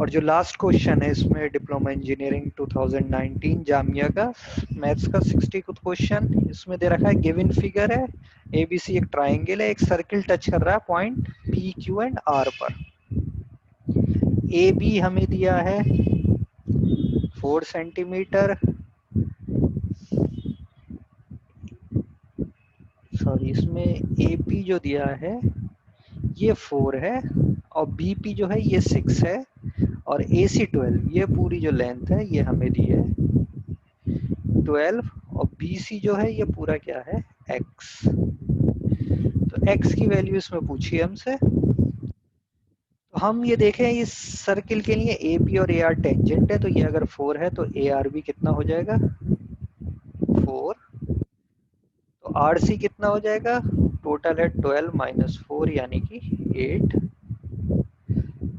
और जो लास्ट क्वेश्चन है इसमें डिप्लोमा इंजीनियरिंग 2019 जामिया का मैथ्स का 60 कुछ क्वेश्चन, इसमें दे रखा है गिवन फिगर है ABC एक ट्राइंगल है, एक सर्किल टच कर रहा है point P, Q and R पर। AB हमें दिया है 4 सेंटीमीटर, सॉरी इसमें AP जो दिया है ये 4 है और BP जो है ये 6 है और AC 12, ये पूरी जो लेंथ है ये हमें दी है 12 और BC जो है ये पूरा क्या है, X। तो X की वैल्यू इसमें पूछी है हमसे। तो हम ये देखें इस सर्किल के लिए AP और AR टेंजेंट है, तो ये अगर 4 है तो AR भी कितना हो जाएगा, 4। तो RC कितना हो जाएगा, टोटल है 12 माइनस 4 यानी कि 8।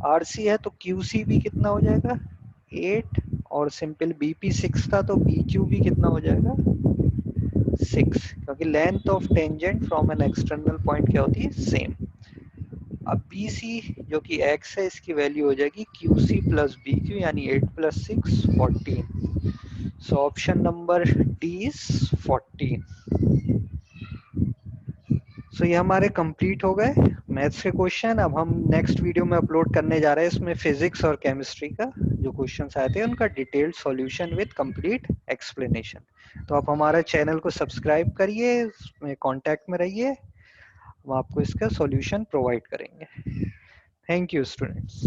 RC है तो QC भी कितना हो जाएगा, 8। और सिंपल BP 6 था तो BQ भी कितना हो जाएगा, 6, क्योंकि length of tangent from an external point क्या होती है, सेम। अब BC जो कि X है इसकी वैल्यू हो जाएगी QC प्लस BQ यानी 8 plus 6 14। So option number D is 14। सो ये हमारे कंप्लीट हो गए मैथ्स के क्वेश्चन। अब हम नेक्स्ट वीडियो में अपलोड करने जा रहे हैं इसमें फिजिक्स और केमिस्ट्री का जो क्वेश्चंस आए थे उनका detailed solution with complete explanation. तो आप हमारा चैनल को सब्सक्राइब करिए, उसमें कांटेक्ट में रहिए, हम आपको इसका सॉल्यूशन प्रोवाइड करेंगे। Thank you students.